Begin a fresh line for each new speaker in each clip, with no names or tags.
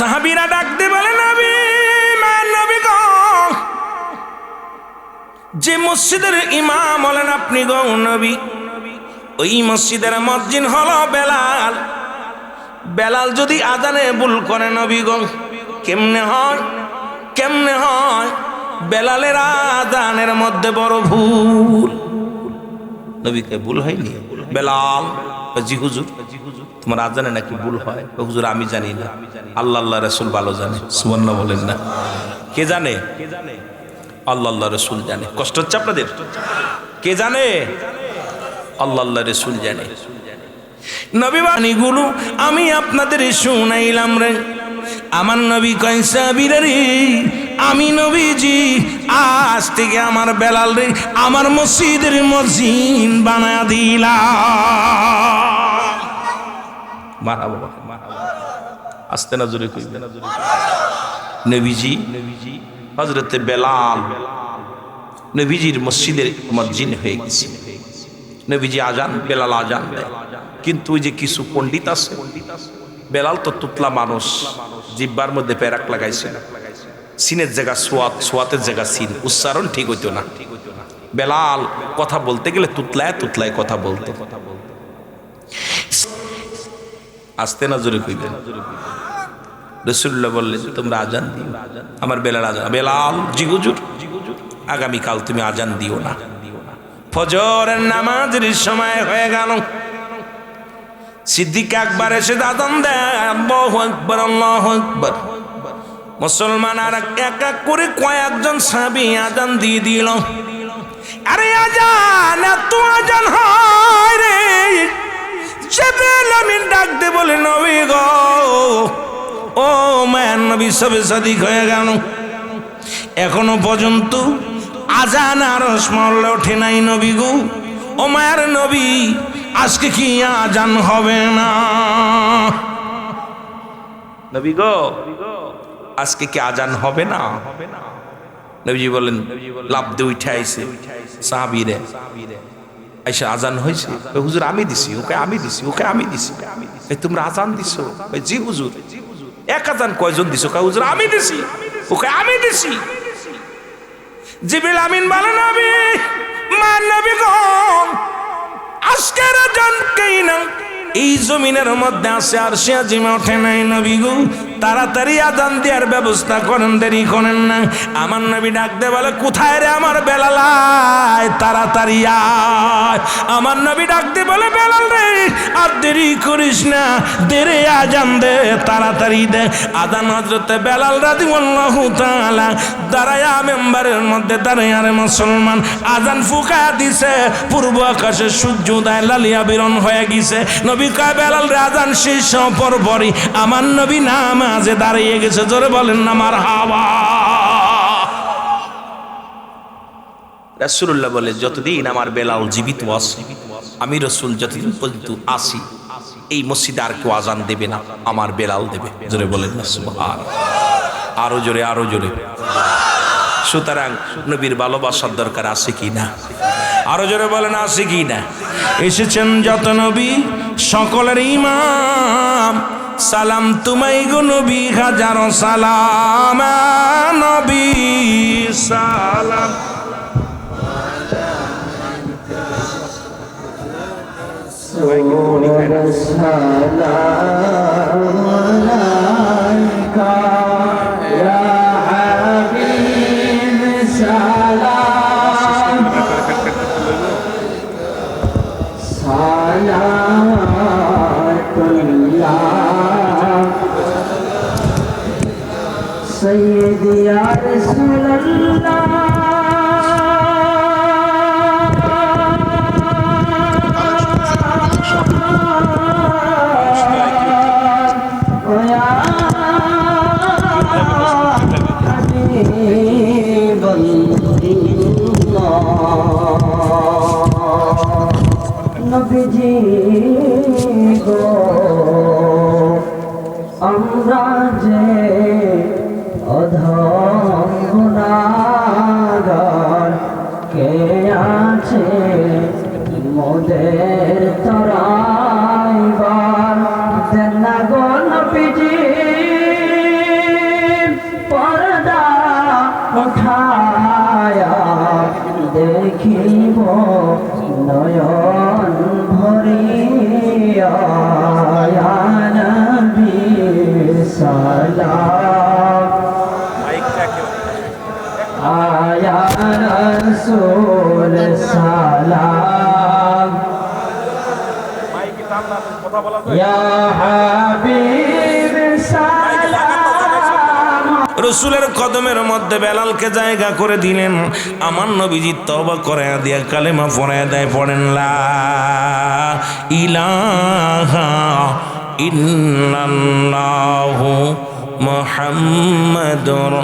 সাহাবীরা ডাকতে বলে নবী মায়ের নবী গো, যে মসজিদের ইমাম হলেন আপনি গো নবী, ওই মসজিদের মুয়াজ্জিন হলো বেলাল। বেলাল যদি আজানে ভুল করে নবী গো, কেমনে হয় কেমনে হয়? বেলালের আজানের মধ্যে বড় ভুল। নবীকে ভুল হয়নি? বেলাল জি হুজুর, তোমার আজানে নাকি ভুল হয়? হুজুর আমি জানি না, আল্লাহ রাসূল ভালো জানে। সুবহানাল্লাহ বলেন না? কে জানে? আল্লাহ রাসূল জানে। কষ্ট হচ্ছে আপনাদের? কে জানে? আল্লাহ রাসূল জানে। নবী বাণীগুলো আমি আপনাদের শুনাইলাম রে। আমার নবী কয় সাহাবীরা রে, আমি নবীজি আজ থেকে আমার বেলাল রে আমার মসজিদের মুয়াজ্জিন বানায়া দিলাম। মারহাবা, আস্তে না জোরে কইবেন। নবীজি হযরতে বেলাল নবীজির মসজিদের মুয়াজ্জিন হয়ে গেছে। নবীজি আজান, বেলাল আজান দেয়। কিন্তু ওই যে কিছু পণ্ডিত আছে, বেলাল তো তুতলা মানুষ, জিহ্বার মধ্যে পেরাক লাগাইছে, সিনের জায়গা সোয়াত, সোয়াতের জায়গা সিন, উচ্চারণ ঠিক হইতো না। বেলাল কথা বলতে গেলে তুতলায় তুতলায় কথা বলতো। আস্তে না জোরে কইবেন। রাসূলুল্লাহ বললেন তোমরা আজান দিও। আমার বেলাল আজান, বেলাল জি হুজুর, আগামীকাল তুমি আজান দিও না। ফজরের নামাজের সময় হয়ে গেল। সিদ্দিক আকবর এসে আজান দেয়, আল্লাহু আকবার আল্লাহু আকবার। মুসলমান আর এক এক করে কয়েকজন সাহাবী আজান দিয়ে দিল। আরে আজান, এত আজান হয় রে। জিবরিল আমিন ডাক দিয়ে বলে নবী গো, ও মায়ের নবী সবে সাদিক হয়ে গেল, এখনো পর্যন্ত আজান আর স্মরণ ওঠে নাই নবী গো। ও মায়ের নবী, আজকে কি আজান হবে না? নবী গো, আজকে কি আজান হবে না? নবীজি বলেন লাফ দিয়ে উঠে আইছে সাহাবীরে, আইসা আজান হয়েছে। হুজুর আমি দিছি, ওকে আমি দিছি, ওকে আমি দিছি। তোমরা আজান দিছো? জি হুজুর। এক আজান কয়জন দিছো? হুজুর আমি দিছি, ওকে আমি দিছি। জিবরিল আমিন বলে নবী মা নবী গো, আজকের আজান কেই না এই জমিনের মধ্যে আছে, আর সে আজিমা ওঠে নাই নবী গো, তাড়াতাড়ি আজান দেওয়ার ব্যবস্থা করেন, দেরি করেন না। আমার নবী ডাক দে বলে কোথায় রে আমার বেলাল, তাড়াতাড়ি আয়। আমার নবী ডাক দে বলে বেলাল রে আর দেরি করিস না, দেরে আজান দে, তাড়াতাড়ি দে আজান। হযরতে বেলাল রাদিয়াল্লাহু তাআলা দাঁড়ায়া মেম্বারের মধ্যে দাঁড়ায়া রে মুসলমান আজান ফুঁকা দিছে। পূর্ব আকাশে সূর্যোদয় লালিয়া বিরন হয়ে গেছে। নবী কয় বেলাল রে আজান শেষ হওয়ার পরই আমার নবী নামাজে দাঁড়িয়ে গেছে। জোরে বলেন না মারহাবা। রাসূলুল্লাহ বলে যতদিন আমার বেলাল জীবিত আছে, আমি রাসূল যতদিন পর্যন্ত আসি, এই মসজিদে আর কেউ আজান দেবে না, আমার বেলাল দেবে। জোরে বলেন না সুবহানাল্লাহ। আরো জোরে, আরো জোরে। সুতরাং নবীর ভালোবাসার দরকার আছে কি না? আরো জোরে বলেন আছে কি না? এসেছেন যত নবী সকলের ইমাম, সালাম তোমায় গো নবী, হাজারো সালাম নবী, সালাম
सैयदी या रसूल अल्लाह, ओ या हबीब अल्लाह, नबीजी गो আমরা যে অধম গুনাহ নয়ন ভরিয়া ইয়া নবী সালাম আয়া রাসূল সালাম ইয়া হাবিব সালাম।
রসুলের কদমের মধ্যে বেলালকে জায়গা করে দিলেন। আমার নবীজি তওবা করে দিয়া কালেমা পড়ায় দেয়, পড়েন লা ইলাহা ইল্লাল্লাহু মুহাম্মাদুর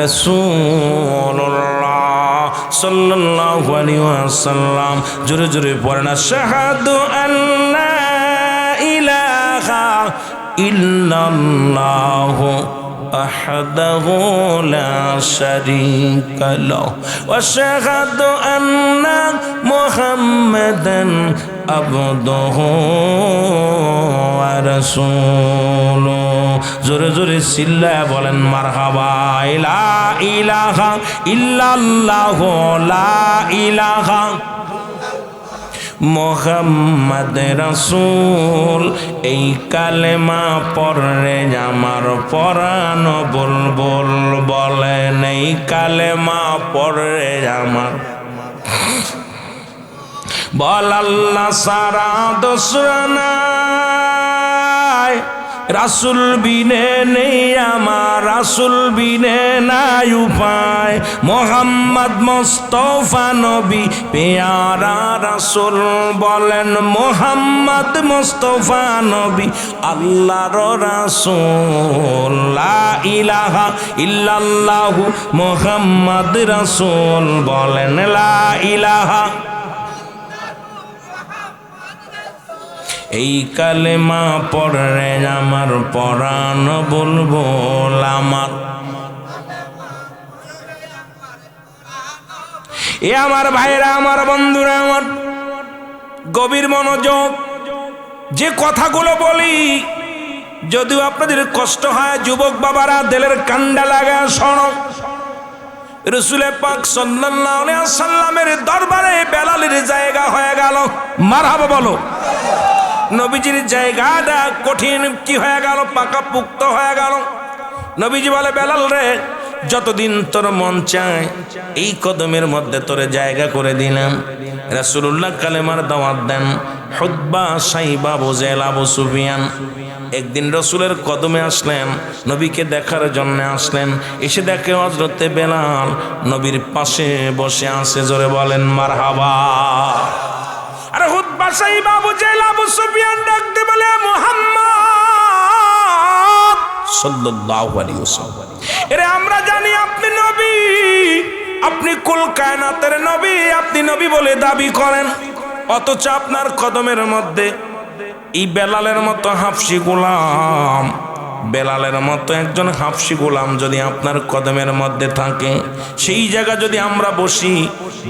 রাসূলুল্লাহ সাল্লাল্লাহু আলাইহি ওয়াসাল্লাম। জোরে জোরে পড়েন আশহাদু আল্লা ইলাহা ইল্লাল্লাহু وحده لا شريك له واشهد ان محمدا عبده ورسوله জোরে জোরে চিল্লায়া বলেন মারহাবা। লা ইলাহা ইল্লাল্লাহু লা ইলাহা মোহাম্মদ রাসূল। এই কালেমা পড়লে আমার পরাণ বুলবুল বলেন, এই কালেমা পড়লে আমার বল আল্লাহ সারা দোসরা নাই, রাসূল বিনে নেই আমার, রাসূল বিনে নাই উপায়। মোহাম্মদ মুস্তাফা নবী পেয়ারা রাসূল বলেন, মোহাম্মদ মুস্তাফা নবী আল্লাহর রাসূল। লা ইলাহা ইল্লাল্লাহু মুহাম্মদ রাসূল বলেন, লা ইলাহা। এই কালেমা পড়লে আমার পরাণ বুলবুল আমার। এ আমার ভাইরা, আমার বন্ধুরা, আমার গভীর মনোযোগ। যে কথাগুলো বলি যদিও আপনাদের কষ্ট হয়, যুবক বাবারা দিলের কান্ডা লাগা শোনো। রাসূল পাক সাল্লাল্লাহু আলাইহি ওয়াসাল্লামের দরবারে বেলালের জায়গা হয়ে গেল। মারহাবা বলো। নবীজির জায়গাটা কঠিন কি হয়ে গেল, পাকা পুক্ত হয়ে গেল। নবীজি বলে, বেলাল রে, যতদিন তোর মন চায় এই কদমের মধ্যে তোরে জায়গা করে দিলাম। রাসূলুল্লাহ কালেমার দাওয়াত দেন। হুতবা সাইবা আবু জেহেল আবু সুফিয়ান একদিন রসুলের কদমে আসলেন, নবীকে দেখার জন্য আসলেন। এসে দেখে হযরতে বেলাল নবীর পাশে বসে আছে। জোরে বলেন মারহাবা। আরে হুতবা সাইবা আবু জেহেল আবু সুফিয়ান ডাকতে বলে, মুহাম্মদ সাল্লাল্লাহু আলাইহি ওয়াসাল্লাম, এরে আমরা জানি আপনি নবী, আপনি কুল কায়নাতের নবী, আপনি নবী বলে দাবি করেন, অথচ আপনার কদমের মধ্যে এই বেলালের মতো হাফসি গোলাম, বেলালের মতো একজন হাফসি গোলাম যদি আপনার কদমের মধ্যে থাকে, সেই জায়গা যদি আমরা বসি,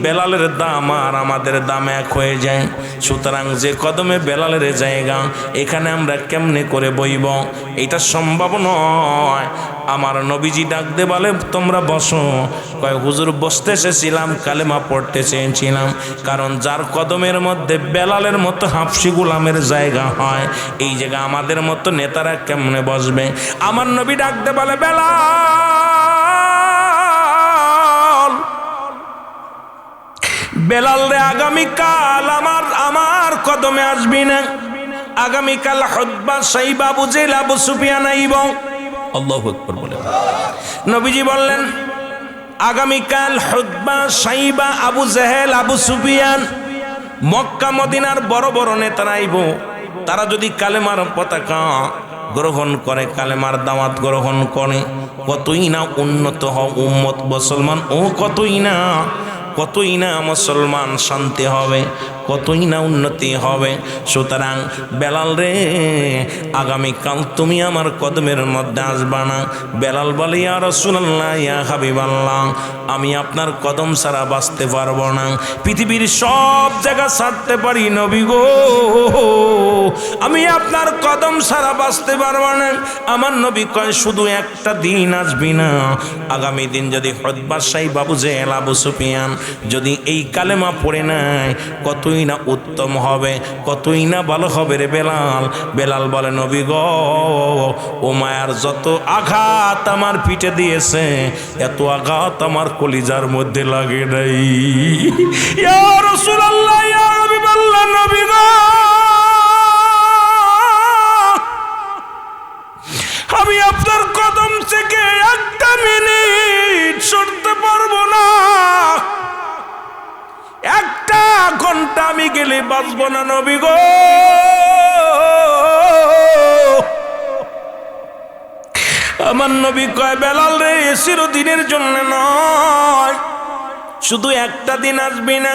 বেলালের দাম আর আমাদের দাম এক হয়ে যায়। সুতরাং যে কদমে বেলালের জায়গা, এখানে আমরা কেমনে করে বইব? এটা সম্ভব নয়। আমার নবীজি ডাক দে বলে, তোমরা বসো। কয়, হুজুর বসতে এসেছিলাম, কালেমা পড়তে চেয়েছিলাম, কারণ যার কদমের মধ্যে বেলালের মতো হাফসি গোলামের জায়গা হয়, এই জায়গা আমাদের মতো নেতারা কেমনে বসবে? আমার নবী ডাক দে বলে, বেলাল, বেলাল রে, আগামীকাল আমার কদমে আসবি না। আগামীকাল হুতবা সাইবা আবু জেহেল আবু সুফিয়ান আইব। আল্লাহু আকবার বলে নবীজি বললেন, আগামীকাল হুতবা সাইবা আবু জেহেল আবু সুফিয়ান, মক্কা মদিনার বড় বড় নেতারা আইব। তারা যদি কালেমার পতাকা গ্রহণ করে, কালেমার দাওয়াত গ্রহণ করে, কতই না উন্নত হয় উম্মত মুসলমান, ও কতই না মুসলমান শান্তি হবে, কতই না উন্নতি হবে। সুতরাং বেলাল রে, আগামীকাল তুমি আমার কদমের মধ্যে আসবা না। বেলাল বলে, ইয়া রাসূলুল্লাহ, ইয়া হাবিবাল্লাহ, আমি আপনার কদম ছাড়া বাঁচতে পারবো না। পৃথিবীর সব জায়গা ছাড়তে পারি নবী গো, আমি আপনার কদম ছাড়া বাঁচতে পারবো না। আমার নবী কয়, শুধু একটা দিন আসবি না, আগামী দিন যদি হুতবা সাইবা আবু জেহেল আবু সুফিয়ান যদি এই কালেমা পড়ে নাই, কতই কতই না উত্তম হবে, কতই না ভালো হবে রে বেলাল। বেলাল বলে নবী গো, ও মায়ার যত আঘাত আমার পিঠে দিয়েছে, এত আঘাত আমার কলিজার মধ্যে লাগে নাই। ইয়া রাসূলুল্লাহ, ইয়া হাবিবাল্লাহ, নবী গো, আমি আপনার কদম থেকে একটা মিনিট সরতে পারবো না, একটা ঘন্টা আমি গেলে বাঁচবো না নবী গো। আমার নবী কয় বেলাল রে, চিরদিনের জন্য নয়, শুধু একটা দিন আসবি না,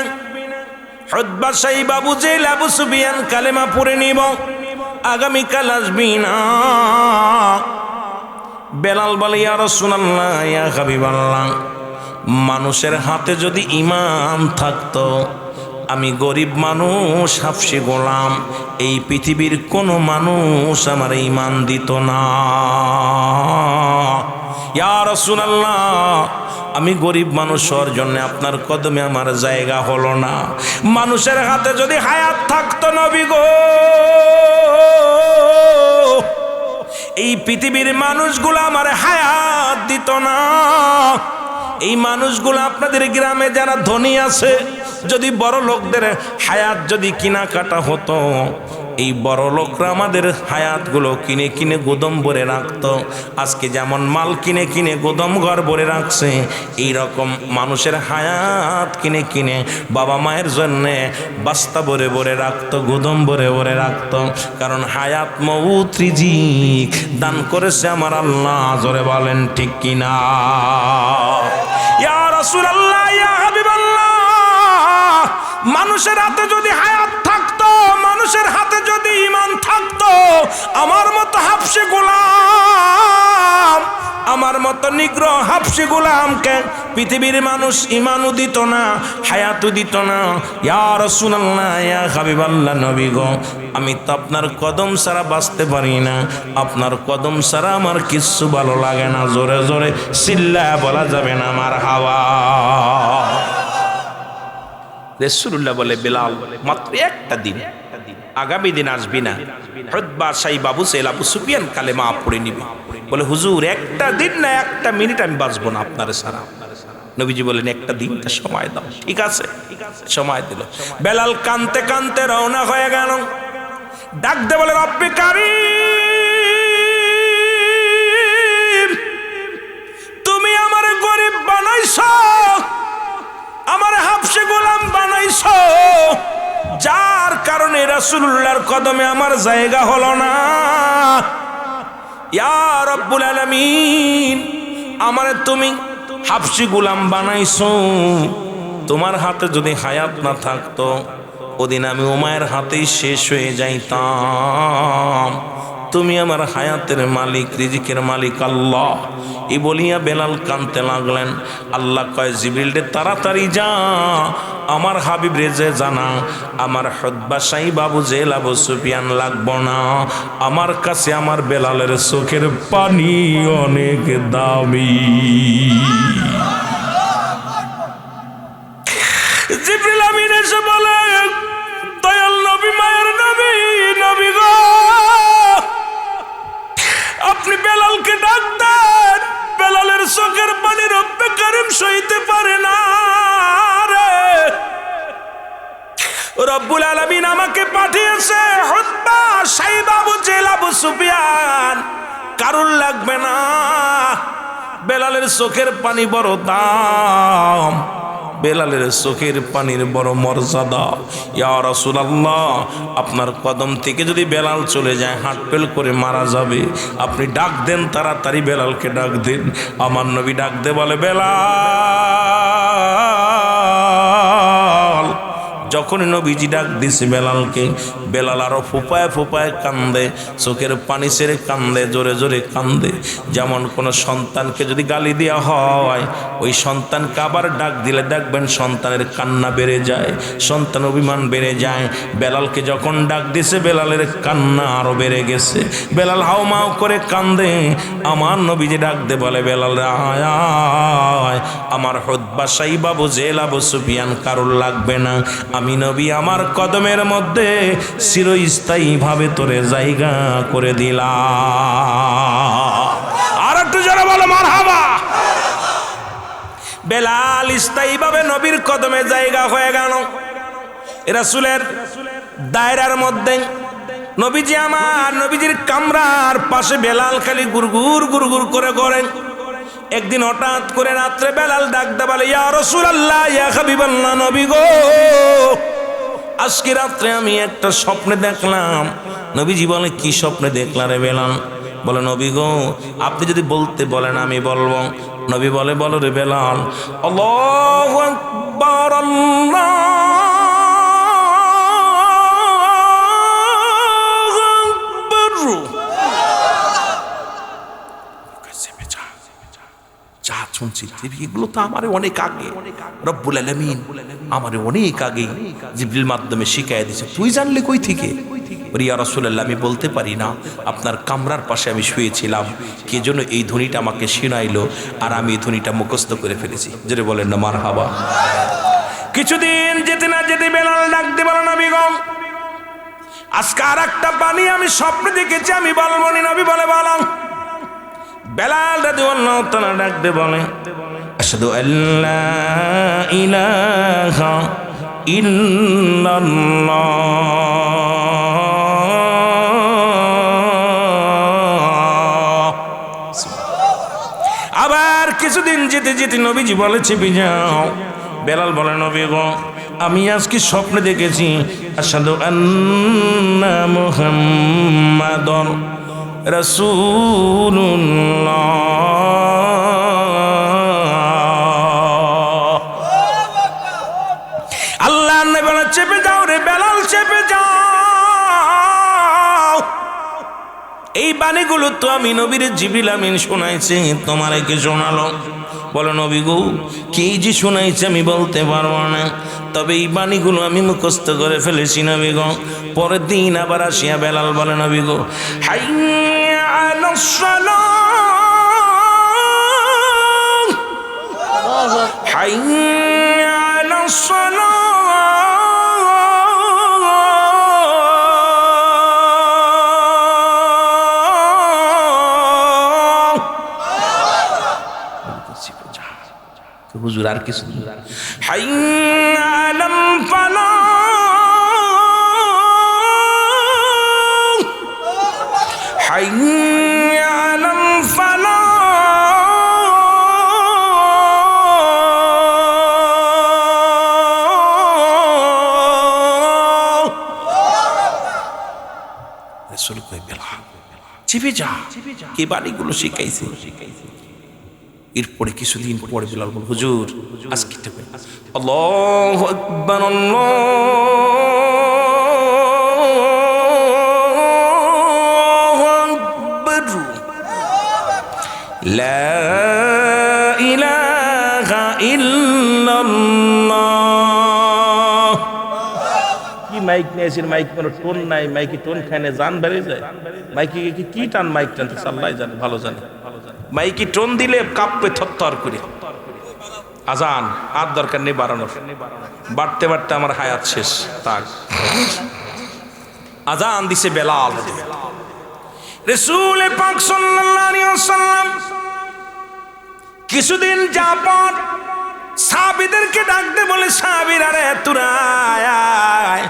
উতবা সাইবা আবু জেহেল আবু সুফিয়ান কালেমা পড়ে নিব, আগামীকাল আসবি না। বেলাল বলে ইয়া রাসূলুল্লাহ, ইয়া হাবিবাল্লাহ, মানুষের হাতে যদি ঈমান থাকতো, আমি গরিব মানুষ, হাফসি গোলাম, এই পৃথিবীর কোনো মানুষ আমার ঈমান দিত না। ইয়া রাসূলুল্লাহ, আমি গরিব মানুষ হওয়ার জন্য আপনার কদমে আমার জায়গা হলো না। মানুষের হাতে যদি হায়াত থাকতো নবী গো, এই পৃথিবীর মানুষগুলো আমার হায়াত দিত না। এই মানুষগুলো আপনাদের গ্রামে যারা ধনী আছে, যদি বড় লোকদের হায়াত যদি কিনা কাটা হতো, এই বড় লোকরা আমাদের হায়াতগুলো কিনে কিনে গোদাম ভরে রাখতো। আজকে যেমন মাল কিনে কিনে গোদাম ঘর ভরে রাখছে, এই রকম মানুষের হায়াত কিনে কিনে বাবা মায়ের জন্যে বাস্তা ভরে ভরে রাখতো, গোদাম ভরে ভরে রাখতো। কারণ হায়াত মউত রিজিক দান করেছে আমার আল্লাহ। জোরে বলেন ঠিক কিনা? ইয়া রাসূলুল্লাহ, ইয়া হাবিবাল্লাহ, মানুষের হাতে যদি হায়াত থাকতো, মানুষের হাতে যদি ঈমান থাকতো, আমার মতো হাফসি গোলাম, আমার মতো নিগ্রহ হাফসি গোলামকে পৃথিবীর মানুষ ঈমানও দিত না, হায়াতও দিত না। ইয়া রাসূলুল্লাহ, ইয়া হাবিবাল্লাহ, নবী গো, আমি তো আপনার কদম ছাড়া বাঁচতে পারি না, আপনার কদম ছাড়া আমার কিচ্ছু ভালো লাগে না। জোরে জোরে চিল্লায়া বলা যাবে না আমার হাওয়া। রাসূলুল্লাহ বলে বেলাল, মাত্র একটা দিন, আগামী দিন আসবি না, উতবা সাইবা আবু জেহেল আবু সুফিয়ান কালেমা পড়ে নিবি। বলে হুজুর, একটা দিন না একটা মিনিট আমি বাঁচবো না আপনার ছাড়া। নবীজি বলেন একটা দিনটা সময় দাও। ঠিক আছে, সময় দিল। বেলাল কানতে কানতে রওনা হয়ে গেল। ডাক দে বলে রব্বে কারীম, তুমি আমার গরিব বানাইছো, আমার হাফসে গোলাম বানাইছো, যার কারণে রাসূলুল্লাহর কদমে আমার জায়গা হলো না। ইয়া রব্বুল আলামিন, আমারে তুমি হাফসি গোলাম বানাইছো, তোমার হাতে যদি হায়াত না থাকতো, ওদিন আমি উমায়ের হাতেই শেষ হয়ে যাইতাম। তুমি আমার হায়াতের মালিক, রিজিকের মালিক আল্লাহ। এই বলিয়া বেলাল কানতে লাগলেন। আল্লাহ কয় জিবরিল রে, তাড়াতাড়ি যা, আমার হাবিব রে যে জানা, আমার উতবা সাইবা আবু জেহেল আবু সুফিয়ান লাগবো না, আমার কাছে আমার বেলালের চোখের পানি অনেক দামি। জিবরিল আমিন এসে বলে, দয়াল নবী, মায়ের নবী, নবী গো, আপনি বেলালকে ডাক দেন, বেলালের চোখের পানি রব্বে কারীম সইতে পারে না রে। রব্বুল আলামিন আমাকে পাঠিয়েছে, উতবা সাইবা আবু জেহেল আবু সুফিয়ান কারুর লাগবে না, বেলালের চোখের পানি বড় দাম, বেলালের চোখের পানির বড় মর্যাদা। ইয়া রাসূলুল্লাহ, আপনার কদম থেকে যদি বেলাল চলে যায়, হাত ফেল করে মারা যাবে, আপনি ডাক দেন, তাড়াতাড়ি বেলালকে ডাক দেন। আমার নবী ডাক দে বলে, বেলাল। যখন নবীজি ডাক দিছে বেলালকে, বেলাল আরো ফোপায় ফোপায় কান্দে, চোখের পানি ছেড়ে কান্দে, জোরে জোরে কান্দে। যেমন কোনো সন্তানকে যদি গালি দেওয়া হয়, ওই সন্তানকে আবার ডাক দিলে দেখবেন সন্তানের কান্না বেড়ে যায়, সন্তান অভিমান বেড়ে যায়। বেলালকে যখন ডাক দিছে, বেলালের কান্না আরো বেড়ে গেছে, বেলাল হাউমাউ করে কান্দে। আমার নবীজি ডাক দে বলে, বেলাল আয় আয়, আমার উতবা সাইবা আবু জেহেল আবু সুফিয়ান কারুর লাগবে না, আমি নবী আমার কদমের মধ্যে চিরস্থায়ীভাবে তোরে জায়গা করে দিলাম। আর একটু জোরে বলো মারহাবা। বেলাল স্থায়ীভাবে নবীর কদমে জায়গা হয়ে গেল। রাসূলের দায়রার মধ্যে নবীজি আমার নবীজির কামরার পাশে বেলাল খালি গুরগুর গুরগুর করে করেন। একদিন হঠাৎ করে রাত্রে বেলাল ডাকতে বলে, ইয়া রাসূলুল্লাহ, ইয়া হাবিবাল্লাহ, নবী গো, আজকে রাত্রে আমি একটা স্বপ্নে দেখলাম। নবীজি বলে, কি স্বপ্নে দেখলা রে বেলাল? বলে, নবী গো, আপনি যদি বলতে বলেন আমি বলবো। নবী বলে, বলো রে বেলাল। আল্লাহু আকবার, আল্লাহু আকবার। যা শুনছি এগুলো তো আমার অনেক আগে, রব্বুল আলামিন আমার অনেক আগে জিবরিল মাধ্যমে শিখাইয়া দিয়েছে। তুই জানলে কই থেকে? ইয়া রাসূলুল্লাহ, আমি বলতে পারি না। আপনার কামরার পাশে আমি শুয়েছিলাম, কে যেন এই ধ্বনিটা আমাকে শোনাইলো, আর আমি এই ধ্বনিটা মুখস্থ করে ফেলেছি। যেটা বলেন না মারহাবা। কিছুদিন যেতে না যেতে বেলাল ডাক দিয়ে বলে, নবী গো, আজকে আর একটা বাণী আমি স্বপ্নে দেখেছি, আমি বলবো নি। নবী বলে, বলো। বেলাল রাদিয়াল্লাহু তাআলা ডাক দিয়ে বলে, আশহাদু আল্লা ইলাহা ইল্লাল্লাহ। আবার কিছুদিন যেতে যেতে নবীজি বলে, চেপে যাও। বেলাল বলে, নবী গো, আমি আজকে স্বপ্নে দেখেছি, আশহাদু আন্না মুহাম্মাদুর রাসূলুল্লাহ। আল্লাহ নবী বলে, চেপে যাও রে বেলাল, চেপে যাও। এই বাণীগুলো তো আমি নবীর জিবরিল আমিন শোনাইছে, তোমারে কে শোনালো? বলো, নবী গো, কে যে শোনাইছে আমি বলতে পারবো না, তবে এই বাণীগুলো আমি মুখস্থ করে ফেলেছি নবী গো। পরের দিন আবার আসিয়া বেলাল বলে, নবী গো, হাইয়া আলাস সালাহ, হাইয়া আলাস সালাহ। হুজুর আর কিছু, হাইয়া আলাল ফালাহ, হাইয়া আলাল ফালাহ। রাসূল কই, বেলাল চেপে যা। কে বাণীগুলো শিখাইছে? এরপরে কিছুদিন পরে বেলাল বল, হুজুর আজকে আল্লাহু আকবার, আল্লাহু আকবার, লা ইলাহা ইল্লাল্লাহ। কি মাইক নিয়েছেন, মাইক কোনো টোন নাই, মাইকে টোন খায় না, জান বেড়ে যায়। মাইকে কি টান, মাইক টানতেছে আল্লাহ জানে, ভালো জানে। মাইকি টোন দিলে কাঁপবে থরথর করে। আজান আর দরকার নেই বাড়ানোর, বাড়তে বাড়তে আমার হায়াত শেষ। তাক আজান দিছে বেলাল। রাসূল পাক সাল্লাল্লাহু আলাইহি ওয়াসাল্লাম কিছুদিন যাবত সাহাবীদেরকে ডাকতে বলে, সাহাবীরা রে তোরা আয়।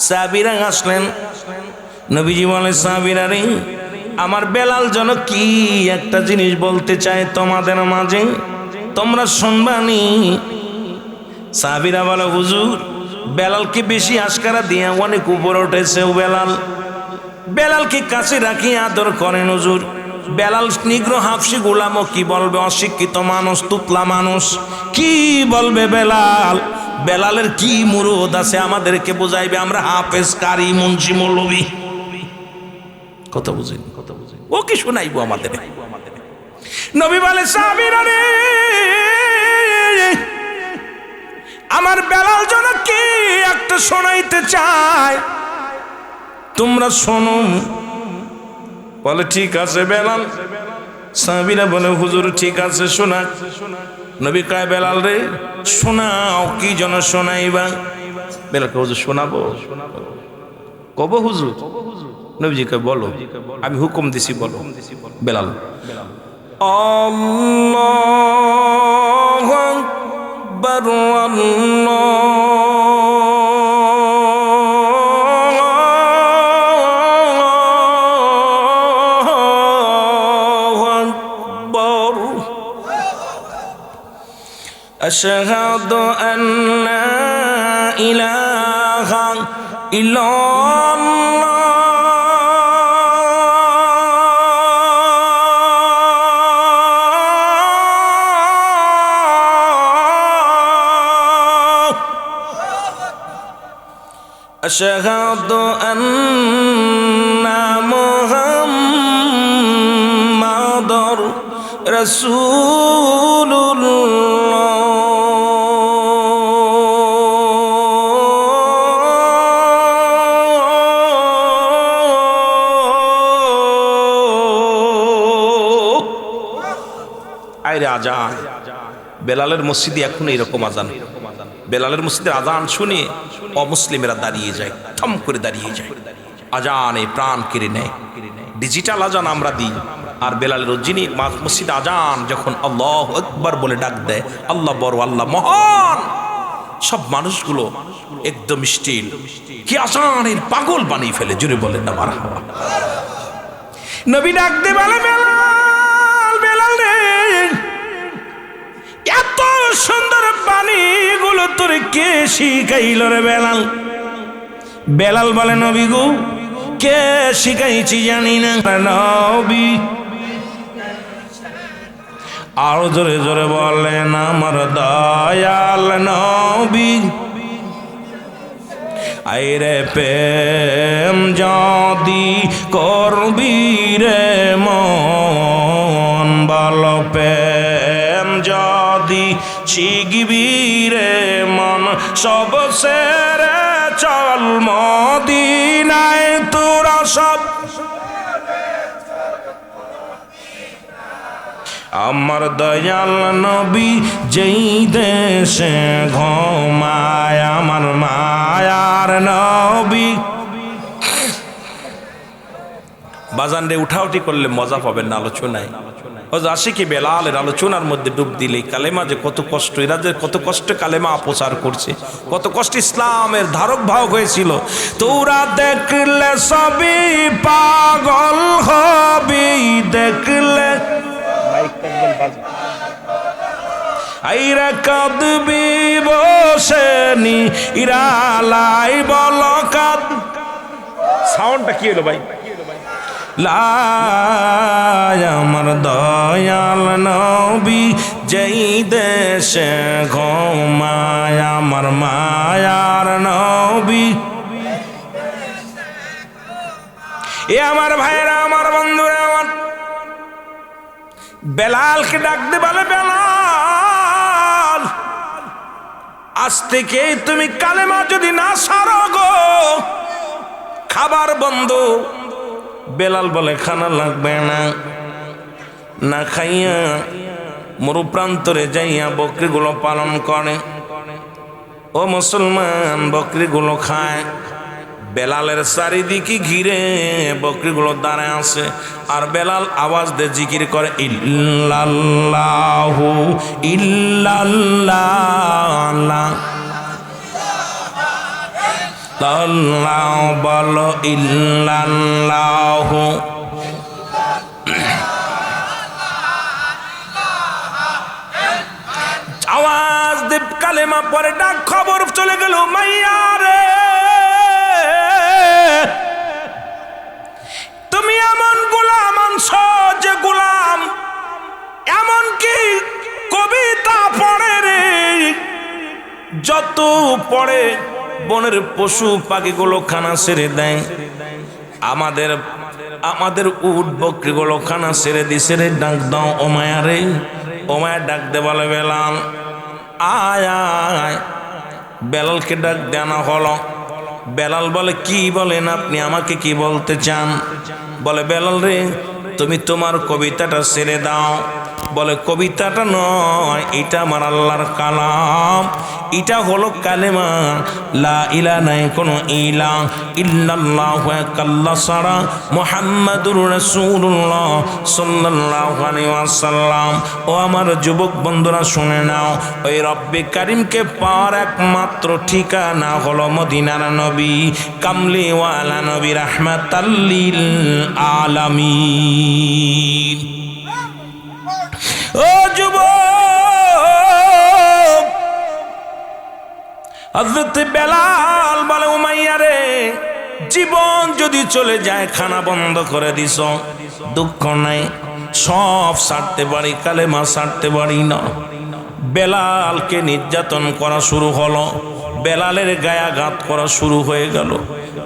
সাহাবীরা আসলেন। নবীজি বলে, সাহাবীরা রে, আমার বেলাল যেন কি একটা জিনিস বলতে চায় তোমাদের মাঝে, তোমরা শুনবানি। সাহাবীরা বলে, হুজুর, বেলালকে বেশি আশকারা দিয়ে অনেক উপরে উঠেছে। ও বেলালকে কাছে রাখি আদর করেন হুজুর। বেলাল নিগ্রহ হাফসি গোলামও কি বলবে, অশিক্ষিত মানুষ, তুতলা মানুষ, কি বলবে বেলাল? বেলালের কি মুরুদ আছে আমাদেরকে বুঝাইবে? আমরা হাফেজ, কারি, মুন্সি, মৌলভী, কথা বুঝেন, ও কি শোনাইবো আমাদের? নবী বলে, সাহাবীরা রে, আমার বেলাল যেন কি একটা শোনাইতে চায়, তোমরা শোনো। বলে, ঠিক আছে বেলাল। সাহাবীরা বলে, হুজুর ঠিক আছে, শোনা। নবী কয়, বেলাল রে শোনাও, কি যেন শোনাইবা? বেলালকে হুজুর শোনাবো? কব হুজুর? নবীজিকে বলো, আমি হুকুম দিছি, বলো। বেলাল আল্লাহু আকবার আল্লাহু আকবার আশহাদু আন্না ইলাহা ইল্লাল্লাহ আশহাদু আন্না মুহাম্মাদুর রাসূলুল্লাহ। আইরে আজান, বেলালের মসজিদে এখন এইরকম আজান। বেলালের মসজিদের আজান শুনে অমুসলিমেরা দাঁড়িয়ে যায়, থম করে দাঁড়িয়ে যায়, আজানে প্রাণ কেড়ে নেয়। ডিজিটাল আজান আমরা দিই, আর বেলালের যিনি মসজিদে আজান যখন আল্লাহু আকবার বলে ডাক দেয়, আল্লাহ বড়, আল্লাহ মহান, সব মানুষগুলো একদম স্টিল, কি আজানের পাগল বানিয়ে ফেলে। জুড়ে বলেন না মারহাবা। নবী ডাক দে বলে, বেলাল, বেলাল রে, এত সুন্দর বাণী গুলো তোর কে শিখাইল রে বেলাল? বেলাল বলে, নবী গো, কে শিখাইছি জানি না। নবী আরো জোরে জোরে বলেন, আমার দয়াল নবী। আইরে প্রেম যদি করবি রে মন, বল প্রেম যদি শিখবি রে মন, সব সেরে চল মদিনায় তোরা সব। আমার দয়াল নবী যেই দেশে ঘুমায়, আমার মায়ার নবী। বাজান রে, উঠাউটি করলে মজা পাবেন না আলোচনায়। ও আশিকি বেলালের আলোচনার মধ্যে ডুব দিলে কালেমা যে কত কষ্ট, এরা যে কত কষ্ট কালেমা প্রচার করছে, কত কষ্ট ইসলামের ধারক বাহক হয়েছিল। তোরা দেখলে সবই পাগল হবি, দেখলে আইরা কাঁদবি বসে নি ইরালাই, বল কাঁদ। সাউন্ডটা কি হলো ভাই? লাই আমার দয়াল নবী যেই দেশে ঘুমায়, আমার মায়ার নবী। এ আমার ভাইরা, আমার বন্ধুরা, আমার বেলালকে ডাকতে বলে, বেলাল, আজ থেকে তুমি কালেমা যদি না সারো গো, খাবার বন্ধ। বেলাল বলে, খানা লাগবে না, না খাইয়া মরু প্রান্তরে যাইয়া বকরিগুলো পালন করে। ও মুসলমান, বকরিগুলো খায়। বেলালের চারিদিকে ঘিরে বকরিগুলো দাঁড়ায় আছে, আর বেলাল আওয়াজ দিয়ে জিকির করে, ইল্লাল্লাহু ইল্লাল্লাহ, আল্লাহ বলো ইল্লাল্লাহু। আওয়াজ দে কালেমা পরে ডাক খবর চলে গেল, মাইয়া রে, তুমি এমন গোলাম আনছ যে গোলাম এমন কি কবিতা পড়ে রে, যত পড়ে বনের পশু পাখিগুলো খানা ছেড়ে দেয়, আমাদের আমাদের উট বকরিগুলো খানা ছেড়ে দিছে রে, ডাক দাও ও মায়া রে। ও মায়া ডাক দে বলে, বেলাল আয় আয়। বেলালকে ডাক দেনা হলো। বেলাল বলে, কি বলেন আপনি, আমাকে কি বলতে চান? বলে, বেলাল রে, তুমি তোমার কবিতাটা ছেড়ে দাও, বলে কবিতাটা নয়, এটা আমার আল্লাহর কালাম, এটা হলো কালেমা লা ইলাহা নাই কোনো ইলা ইল্লাল্লাহু আল্লাহ ছাড়া মুহাম্মাদুর রাসূলুল্লাহ সাল্লাল্লাহু আলাইহি ওয়াসাল্লাম। ও আমার যুবক বন্ধুরা শুনে নাও, ওই রব্বে কারিমকে পাওয়ার একমাত্র ঠিকানা হলো মদিনার নবী, কামলিওয়ালা নবী, রাহমাতাল লিল আলামিন। ও যুবক, হযরত বেলাল বলে উমাইয়া রে, জীবন যদি চলে যায়, খানা বন্ধ করে দিছ, দুঃখ নাই, সব ছাড়তে পারি, কালেমা ছাড়তে পারি না। বেলালকে নির্যাতন করা শুরু হলো, বেলালের গায়াঘাত করা শুরু হয়ে গেল,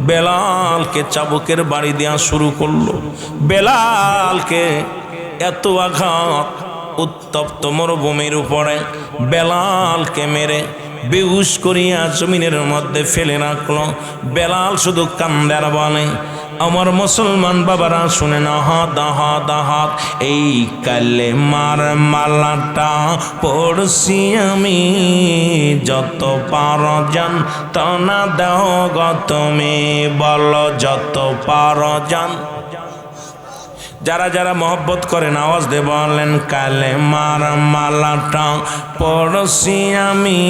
বেলালকে চাবুকের বাড়ি দেওয়া শুরু করলো, বেলালকে এত আঘাত, উত্তপ্ত মরুভূমির উপরে বেলালকে মেরে বেহুশ করিয়া জমিনের মধ্যে ফেলে রাখলো। বেলাল শুধু কান্দে আর বলে, আমার মুসলমান বাবারা শুনে না, হাত এই কালেমার মালাটা পড়ছি আমি, যত পার জান টানা দাও গো তুমি, বলো যত পার জান। যারা যারা মহব্বত করেন আওয়াজ দিয়ে বলেন, কালেমার মালাটা পড়ছি আমি,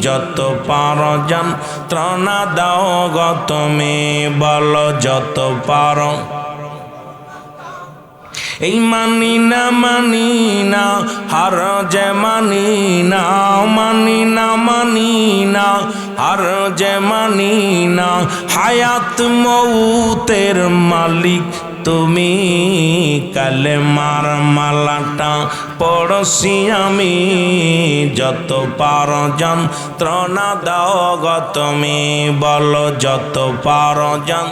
যত পার জান ত্রানা দাও গো তুমি, বলো যত পার। এই মানি না হার যে মানি না, হার যে মানি না, হায়াত মৌতের মালিক তুমি, কালেমার মালাটা পড়ছি আমি, যত পার যন্ত্রণা দাও গো তুমি, বলো যত পার জান।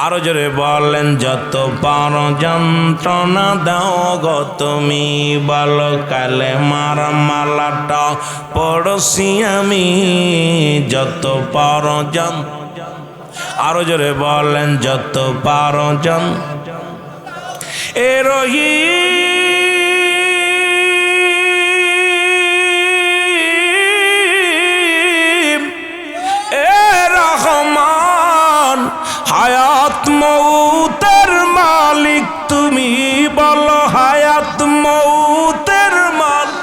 আরো জোরে বলেন, যত পার যন্ত্রণা দাও গো তুমি, বলো কালেমার মালাটা পড়ছি আমি, যত পার জান। আরো জোরে বলেন, যত পার জান। এ রহিম, এ রহমান, হায়াত মৌতের মালিক তুমি, বলো হায়াত মৌতের মালিক।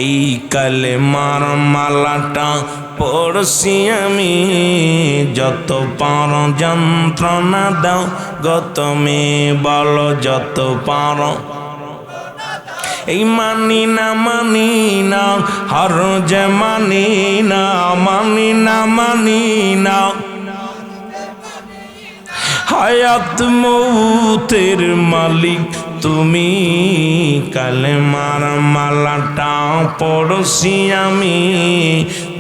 এই কালেমার মালাটা পড়ছি আমি, যত পার যন্ত্রণা দাও গো তুমি, বলো যত পার। এই মানি না হর যে মানি না, হায়াত মৌতের মালিক তুমি, কালেমার মালাটা পড়ছি আমি,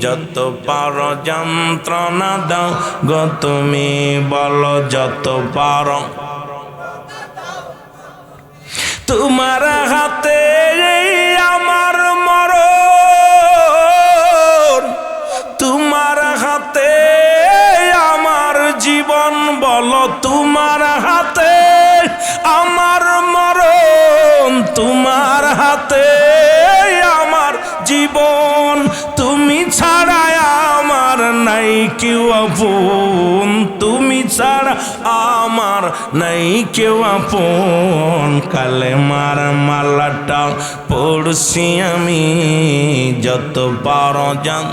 যত পার যন্ত্রণা দাও গো তুমি, বলো যত পার। তোমার হাতে আমার মরণ, তোমার হাতে আমার জীবন, বলো তোমার হাতে আমার মরণ, তোমার হাতে আমার জীবন, তুমি ছাড়া আমার নাই কেউ আপন, তুমি ছাড়া আমার নাই কেউ আপন, কালেমার মালাটা পড়ছি আমি, যত পার জান।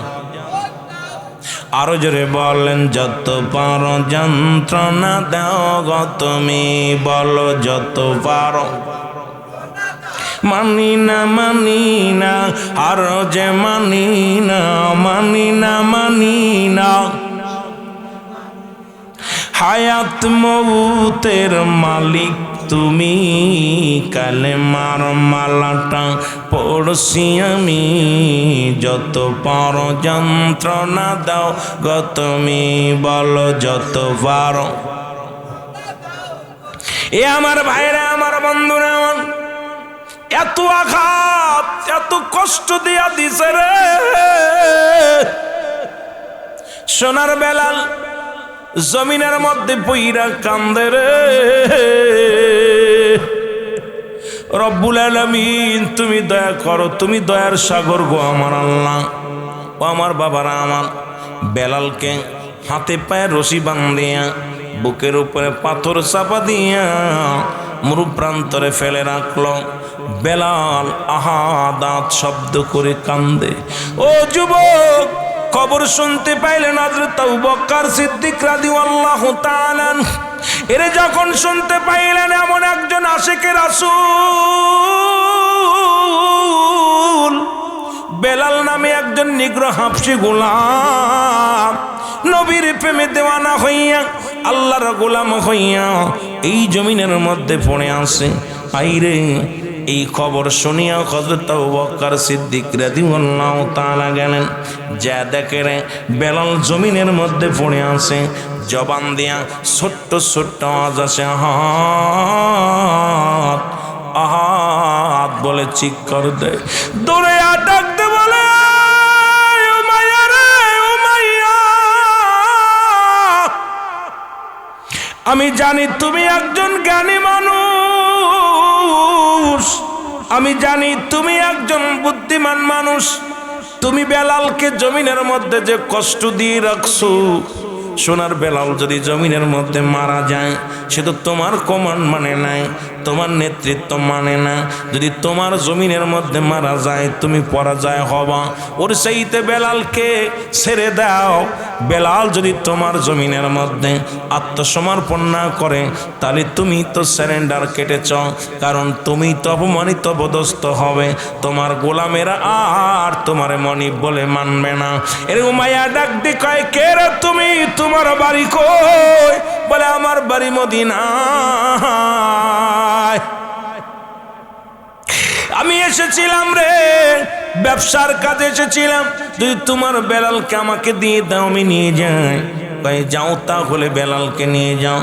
আরো জোরে বলেন, যত পার যন্ত্রণা দাও গো তুমি, বলো যত পার। মানি না আর যে মানি না, হায়াত মৌতের মালিক তুমি, কালেমার মালাটা পড়ছি আমি, যত পার যন্ত্রণা দাও গো তুমি, বলো যত পার। এ আমার ভাইরা, আমার বন্ধুরা, আমার এত আঘাত, এত কষ্ট দিয়া দিছে রে। সোনার বেলাল জমিনের মধ্যে পইরা কান্দে রে। রব্বুল আলামিন তুমি দয়া করো, তুমি দয়ার সাগর গো আমার আল্লাহ। ও আমার বাবারা, আমার বেলালকে হাতে পায়ে রশি বান্ধিয়া বুকের উপরে পাথর চাপা দিয়া মরু প্রান্তরে ফেলে রাখলো। বেলাল আহাদাত শব্দ করে কান্দে। ও যুবক, খবর শুনতে পাইলেন হযরত আবু বকর সিদ্দিক রাদিয়াল্লাহু তাআলা এরে যখন শুনতে পাইলেন এমন একজন আশিকে রাসূল বেলাল নামে একজন নিগ্রহ হাবশী গোলাম নবীর প্রেমে দেওয়ানা হইয়া আল্লাহর গোলাম হইয়া এই জমিনের মধ্যে পড়ে আছে। আইরে এই খবর শুনিয়া হযরত আবু বকর সিদ্দিক রাদিয়াল্লাহু তাআলা গেলেন, যা দেখে রে বেলাল জমিনের মধ্যে পড়ে আছে। জবান দিয়া ছোট্ট ছোট্ট আওয়াজ আসে, আহাত আহাত বলে চিৎকার দেয়। দৌড়ে ডাকতে বলে, উমাইয়া রে উমাইয়া, আমি জানি তুমি একজন জ্ঞানী মানুষ, আমি জানি তুমি একজন বুদ্ধিমান মানুষ। তুমি বেলালকে জমিনের মধ্যে যে কষ্ট দিয়ে রাখছো, সোনার বেলাল যদি জমিনের মধ্যে মারা যায় সে তো তোমার কমান্ড মানে নাই, তোমার নেতৃত্ব মানে না। যদি তোমার জমিনের মধ্যে মারা যায় তুমি পরাজয় হবা। ওর সেইতে বেলালকে ছেড়ে দাও। বেলাল যদি তোমার জমিনের মধ্যে আত্মসমর্পণ না করে তাহলে তুমি তো স্যারেন্ডার কেটেছ, কারণ তুমি তো অপমানিত পদস্থ হবে। তোমার গোলামেরা আর তোমার মনিব বলে মানবে না। এর উমাইয়া ডাক দি কয়, কে রে তুমি, তোমার বাড়ি কই? বলে আমার বাড়ি মদিনায়। আমি এসেছিলাম রে ব্যবসার কাজে এসেছিলাম, যদি তোমার বেলালকে আমাকে দিয়ে দাও আমি নিয়ে যাই। কই যাও তাহলে বেলালকে নিয়ে যাও।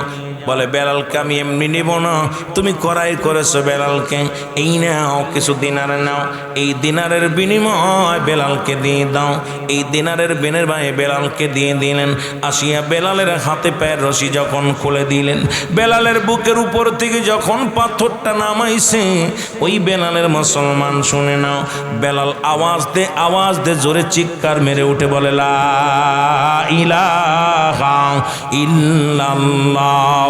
বলে বেলালকে আমি এমনি নেব না, তুমি করাই করেছো বেলালকে, এই নাও কিছু দিনারে নাও, এই দিনারের বিনিময় বেলালকে দিয়ে দাও। এই দিনারের বিনিময়ে বেলালকে দিয়ে দিলেন। আসিয়া বেলালের হাতে পায়ের রশি যখন খুলে দিলেন, বেলালের বুকের উপর থেকে যখন পাথরটা নামাইছে, ওই বেলালের মুসলমান শুনে নাও, বেলাল আওয়াজ দে জোরে চিৎকার মেরে উঠে বলে, লা ইলাহা ইল্লাল্লাহ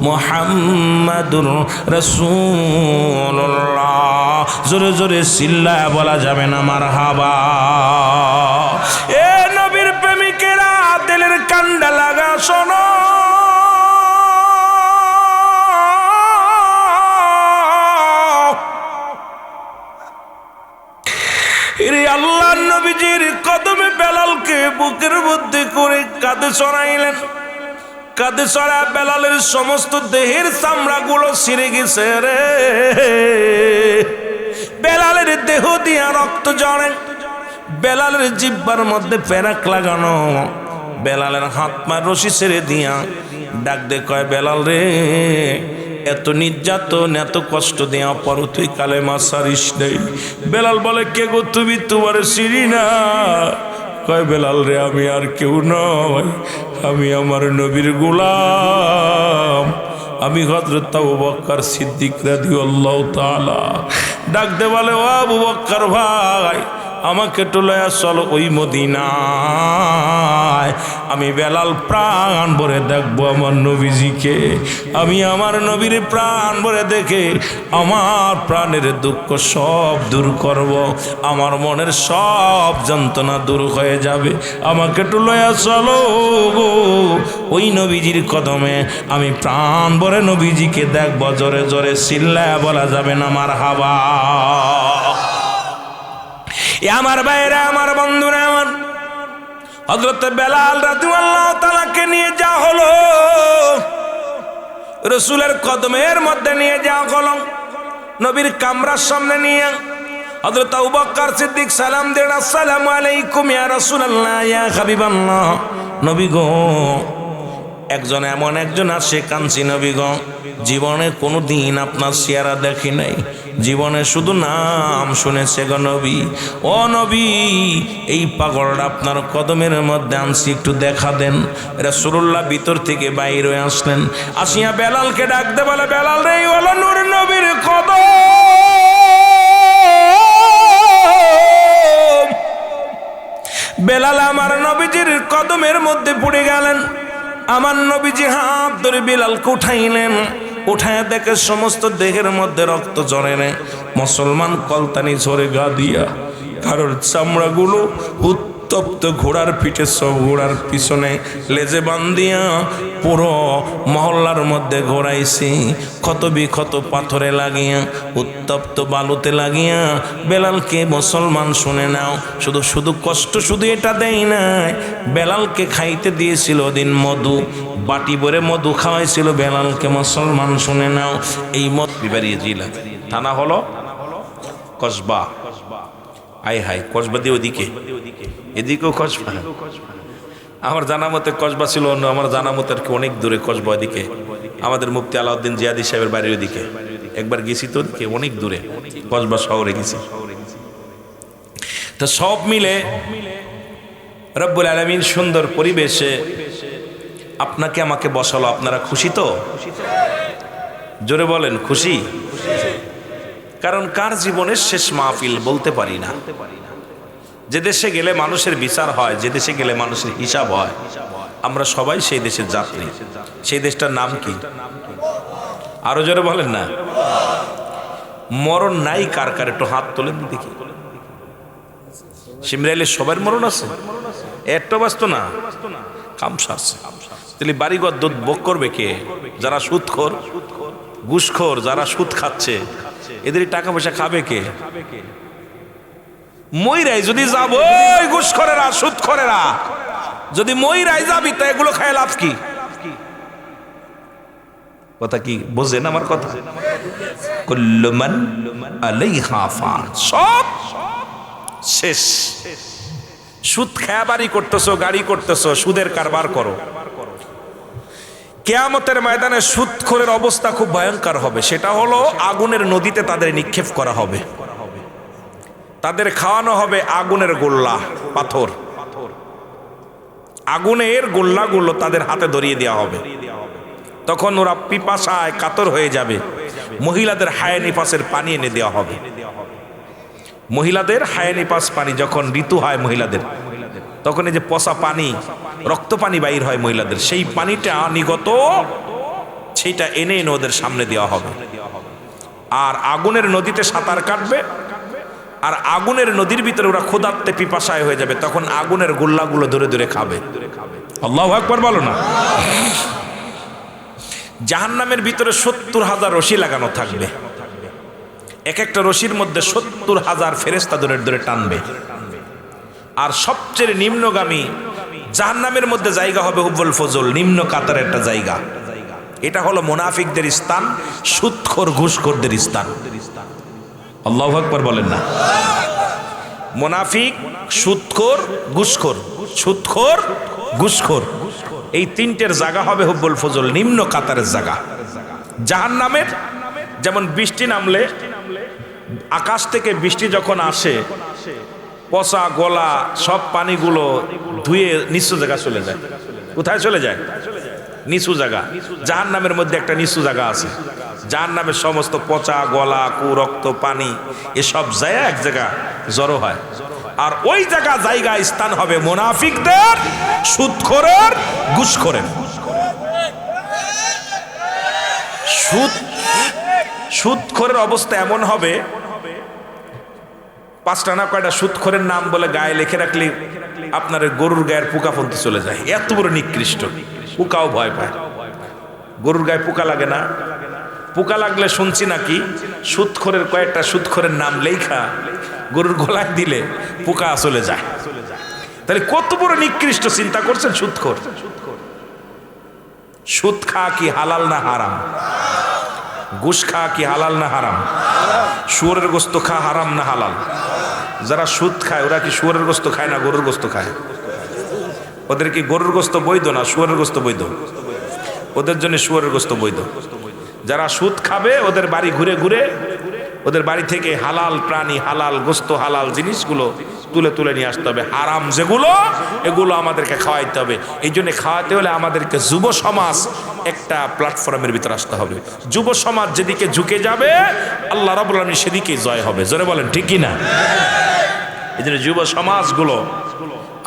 মুহাম্মাদুর রাসূলুল্লাহ। জোরে জোরে চিল্লায় বলা যাবে না মারহাবা। এ নবীর প্রেমিকেরা দিলের কান্ডা লাগা শোনো, আল্লাহর নবীজির কদমে বেলালকে বুকের মধ্যে করে কাঁধে চড়াইলেন। কাঁধে চড়া বেলালের সমস্ত দেহের চামড়াগুলো ছিঁড়ে গেছে রে। বেলালের দেহ দিয়া রক্ত ঝরে, বেলালের জিহ্বার মধ্যে পেরাক লাগানো। বেলালের হাত পা রশি ছেড়ে দিয়া ডাক দে কয়, বেলাল রে এত নির্যাতন এত কষ্ট দেওয়া পর তুই কালেমা ছাড়িস নাই। বেলাল বলে, কে গো তুমি? তোমার চিনি না। কয়, বেলাল রে আমি আর কেউ নয়, আমি আমার নবীর গোলাম, আমি হযরত আবু বকর সিদ্দিক রাদিয়াল্লাহু তাআলা। ডাক দে বলে, ও আবু বকর ভাই, আমাকে টুলায়া চলো ওই মদিনায়। আমি বেলাল প্রাণ ভরে দেখবো আমার নবীজিকে, আমি আমার নবীর প্রাণ ভরে দেখে আমার প্রাণের দুঃখ সব দূর করব, আমার মনের সব যন্ত্রণা দূর হয়ে যাবে। আমাকে টুলায়া চলো গো ওই নবীজির কদমে, আমি প্রাণ ভরে নবীজিকে দেখবো। জোরে জোরে চিল্লায়া বলা যাবে না মারহাবা। আমার ভাইরা, আমার বন্ধুরা, আমার হযরত বেলাল রাদিয়াল্লাহু তাআলাকে নিয়ে যাওয়া হলো, রাসূলের কদমের মধ্যে নিয়ে যাওয়া হলো। নবীর কামরার সামনে নিয়ে হযরত আবু বকর সিদ্দিক সালাম দেন, আসসালামু আলাইকুম ইয়া রাসূলুল্লাহ ইয়া হাবিবাল্লাহ। নবী গো, একজন এমন একজন আসে কাঞ্চি নবী গো, জীবনে কোনো দিন আপনার চেহারা দেখি নাই, জীবনে শুধু নাম শুনেছে গো নবী। ও নবী, এই পাগলটা আপনার কদমের মধ্যে আনছি, একটু দেখা দেন। রাসূলুল্লাহ ভিতর থেকে বাইরে আসলেন, আসিয়া বেলালকে ডাকতে বলে, বেলাল রে হলো নূর নবীর কদম। আমার নবীজির কদমের মধ্যে পড়ে গেলেন। আমার নবীজি হাত ধরে বিলালকে উঠাইলেন। উঠায় দেখে সমস্ত দেহের মধ্যে রক্ত ঝরে নেই। মুসলমান কলতানি ঝরে গা দিয়া, কারোর চামড়াগুলো উত্তপ্ত, ঘোড়ার পিঠে সব ঘোড়ার পিছনে লেজে বান্ধিয়া পুরো মহল্লার মধ্যে ঘোরাইছি। ক্ষত বিক্ষত পাথরে লাগিয়া, উত্তপ্ত বালুতে লাগিয়া বেলালকে মুসলমান শুনে নাও। শুধু শুধু কষ্ট শুধু এটা দেয় নাই, বেলালকে খাইতে দিয়েছিল ওদিন মধু, বাটি ভরে মধু খাওয়াইছিল বেলালকে। মুসলমান শুনে নাও, এই মদ বিবারিয়ে জিলা থানা হলো কসবা। আয় হায়, কসবা দিয়ে ওদিকে, এদিকেও কসবা। আমার জানা মতে কসবা ছিল অন্য, আমার জানা মতে অনেক দূরে কসবা ওদিকে। আমাদের মুফতি আলাউদ্দিন জিয়াদি সাহেবের বাড়ির ওদিকে একবার গেছি, তো ওদিকে অনেক দূরে কসবা শহরে গেছি। তো সব মিলে রব্বুল আলামিন সুন্দর পরিবেশে আপনাকে আমাকে বসালো। আপনারা খুশি তো? জোরে বলেন খুশি। কারণ কার জীবনের শেষ মাহফিল বলতে পারি না। যে দেশে গেলে মানুষের বিচার হয়, যে দেশে গেলে মানুষের হিসাব হয়, আমরা সবাই সেই দেশের যাত্রী। সেই দেশটার নাম কি? আরো জোরে বলেন না। মরণ নাই কার কার? একটু হাত তোলেন দেখি। সিমরাইলে সবার মরণ আছে? একটা বাস্ত না, কাম সারছে। তাহলে বাড়িঘর দুধ ভোগ করবে কে? যারা সুদখোর, ঘুষখোর, যারা সুদ খাচ্ছে, এদের টাকা পয়সা খাবে কে? মইরাই যদি যাবো, ওই ঘুষখোরেরা, সুদখোরেরা যদি মইরাই যাবি, তা এগুলো খায় লাভ কি? কথা কি বোঝেন আমার কথা? কুল্লু মান আলাইহা ফান, সব শেষ। সুদ খায়া বাড়ি করতেছো, গাড়ি করতেছো, সুদের কারবার করো। কিয়ামতের ময়দানে সুদখোরের অবস্থা খুব ভয়ঙ্কর হবে। সেটা হলো আগুনের নদীতে তাদের নিক্ষেপ করা হবে। তাদের খাওয়ানো হবে আগুনের গোল্লা, পাথর। আগুনের গোল্লাগুলো তাদের হাতে ধরিয়ে দেওয়া হবে। তখন ওরা পিপাসায় কাতর হয়ে যাবে। মহিলাদের হায় নিপাসের পানি এনে দেওয়া হবে। মহিলাদের হায় নিপাস পানি, যখন ঋতু হয় মহিলাদের, তখন এই যে পচা পানি, রক্ত পানি বাইর হয় মহিলাদের, সেই পানিটা নিগত, সেইটা এনে এনে ওদের সামনে দেওয়া হবে। আর আগুনের নদীতে সাঁতার কাটবে, আর আগুনের নদীর ভিতরে ওরা ক্ষুধার্তে পিপাসায় হয়ে যাবে। তখন আগুনের গোল্লাগুলো ধরে ধরে খাবে। আল্লাহু আকবার বলো না। জাহান্নামের ভিতরে 70,000 রশি লাগানো থাকবে। এক একটা রশির মধ্যে 70,000 ফেরেশতা ধরে ধরে টানবে। আর সবচেয়ে নিম্নগামী জাহান্নামের মধ্যে জায়গা হবে হুব্বুল ফজল, নিম্ন কাতারের একটা জায়গা। এটা হলো মুনাফিকদের স্থান, সুদখোর ঘুষখোরদের স্থান। আল্লাহু আকবার বলেন না। মুনাফিক, সুদখোর, ঘুষখোর, সুদখোর, ঘুষখোর, এই তিনটের জায়গা হবে হুব্বুল ফজল, নিম্ন কাতারের জায়গা। জাহান্নামের যেমন বৃষ্টি নামলে, আকাশ থেকে বৃষ্টি যখন আসে, পচা গলা সব পানিগুলো ধুয়ে নিচু জায়গা চলে যায়। কোথায় চলে যায়? নিচু জায়গা। জাহান্নামের মধ্যে একটা নিচু জায়গা আছে। জাহান্নামের সমস্ত পচা গলা, কুরক্ত পানি এসব যায় এক জায়গা জড়ো হয়। আর ওই জায়গা স্থান হবে মুনাফিকদের, সুদখোরের, ঘুষখোরের। সুদখোরের অবস্থা এমন হবে, 5টা না কয়টা সুদখোরের নাম বলে গায়ে লিখে রাখলে আপনার গরুর গায়ের পোকা পর্যন্ত চলে যায়। এত বড় নিকৃষ্ট, পোকাও ভয় পায়। গরুর গায়ে পোকা লাগে না? পোকা লাগলে শুনছি নাকি সুদখোরের কয়েকটা সুদখোরের নাম লেখা গরুর গলায় দিলে পোকা চলে যায়। তাহলে কত বড় নিকৃষ্ট, চিন্তা করছেন? সুদখোর। সুদ খাওয়া কি হালাল না হারাম? ঘুষ খাওয়া কি হালাল না হারাম? শুয়োরের গোস্ত খাওয়া হারাম না হালাল? যারা সুদ খায় ওরা কি শুয়োরের গোস্ত খায় না গরুর গোস্ত খায়? ওদের কি গরুর গোস্ত বৈধ না শুয়োরের গোস্ত বৈধ? ওদের জন্য শুয়োরের গোস্ত বৈধ। যারা সুদ খাবে ওদের বাড়ি ঘুরে ঘুরে ওদের বাড়ি থেকে হালাল প্রাণী, হালাল গোস্ত, হালাল জিনিসগুলো তুলে তুলে নিয়ে আসতে হবে। হারাম যেগুলো, এগুলো আমাদেরকে খাওয়াইতে হবে। এই জন্য খাওয়াতে হলে আমাদেরকে যুব সমাজ একটা প্ল্যাটফর্মের ভিতরে আসতে হবে। যুব সমাজ যেদিকে ঝুঁকে যাবে, আল্লাহ রাব্বুল আলামিন সেদিকেই জয় হবে। জোরে বলেন ঠিক কি না? এই জন্য যুব সমাজগুলো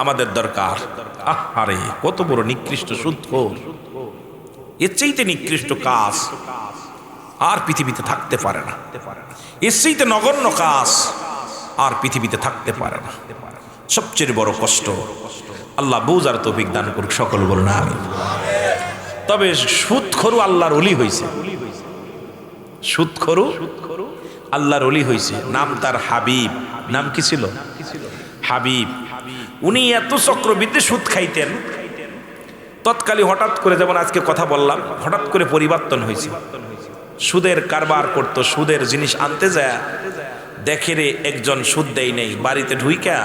আমাদের দরকার। আরে কত বড় নিকৃষ্ট সুদখোর! এর চাইতে নিকৃষ্ট কাজ আর পৃথিবীতে থাকতে পারে না। এর চাইতে নগণ্য কাজ আর পৃথিবীতে থাকতে পারে না। সবচেয়ে বড় কষ্ট। আল্লাহ বুঝার তৌফিক দান করুক, সকল বলুন আমিন। তবে সুদখোরু আল্লাহর ওলি হয়েছে, সুদখোরু আল্লাহর ওলি হয়েছে। নাম তার হাবিব। নাম কি ছিল? হাবিব। উনি এত চক্রবৃদ্ধি সুদ খাইতেন, তৎকালীন হঠাৎ করে, যেমন আজকে কথা বললাম, হঠাৎ করে পরিবর্তন হয়েছে। সুদের কারবার করতো, সুদের জিনিস আনতে যায়, দেখে রে একজন সুদ দেয় নেই, বাড়িতে ঢুইকা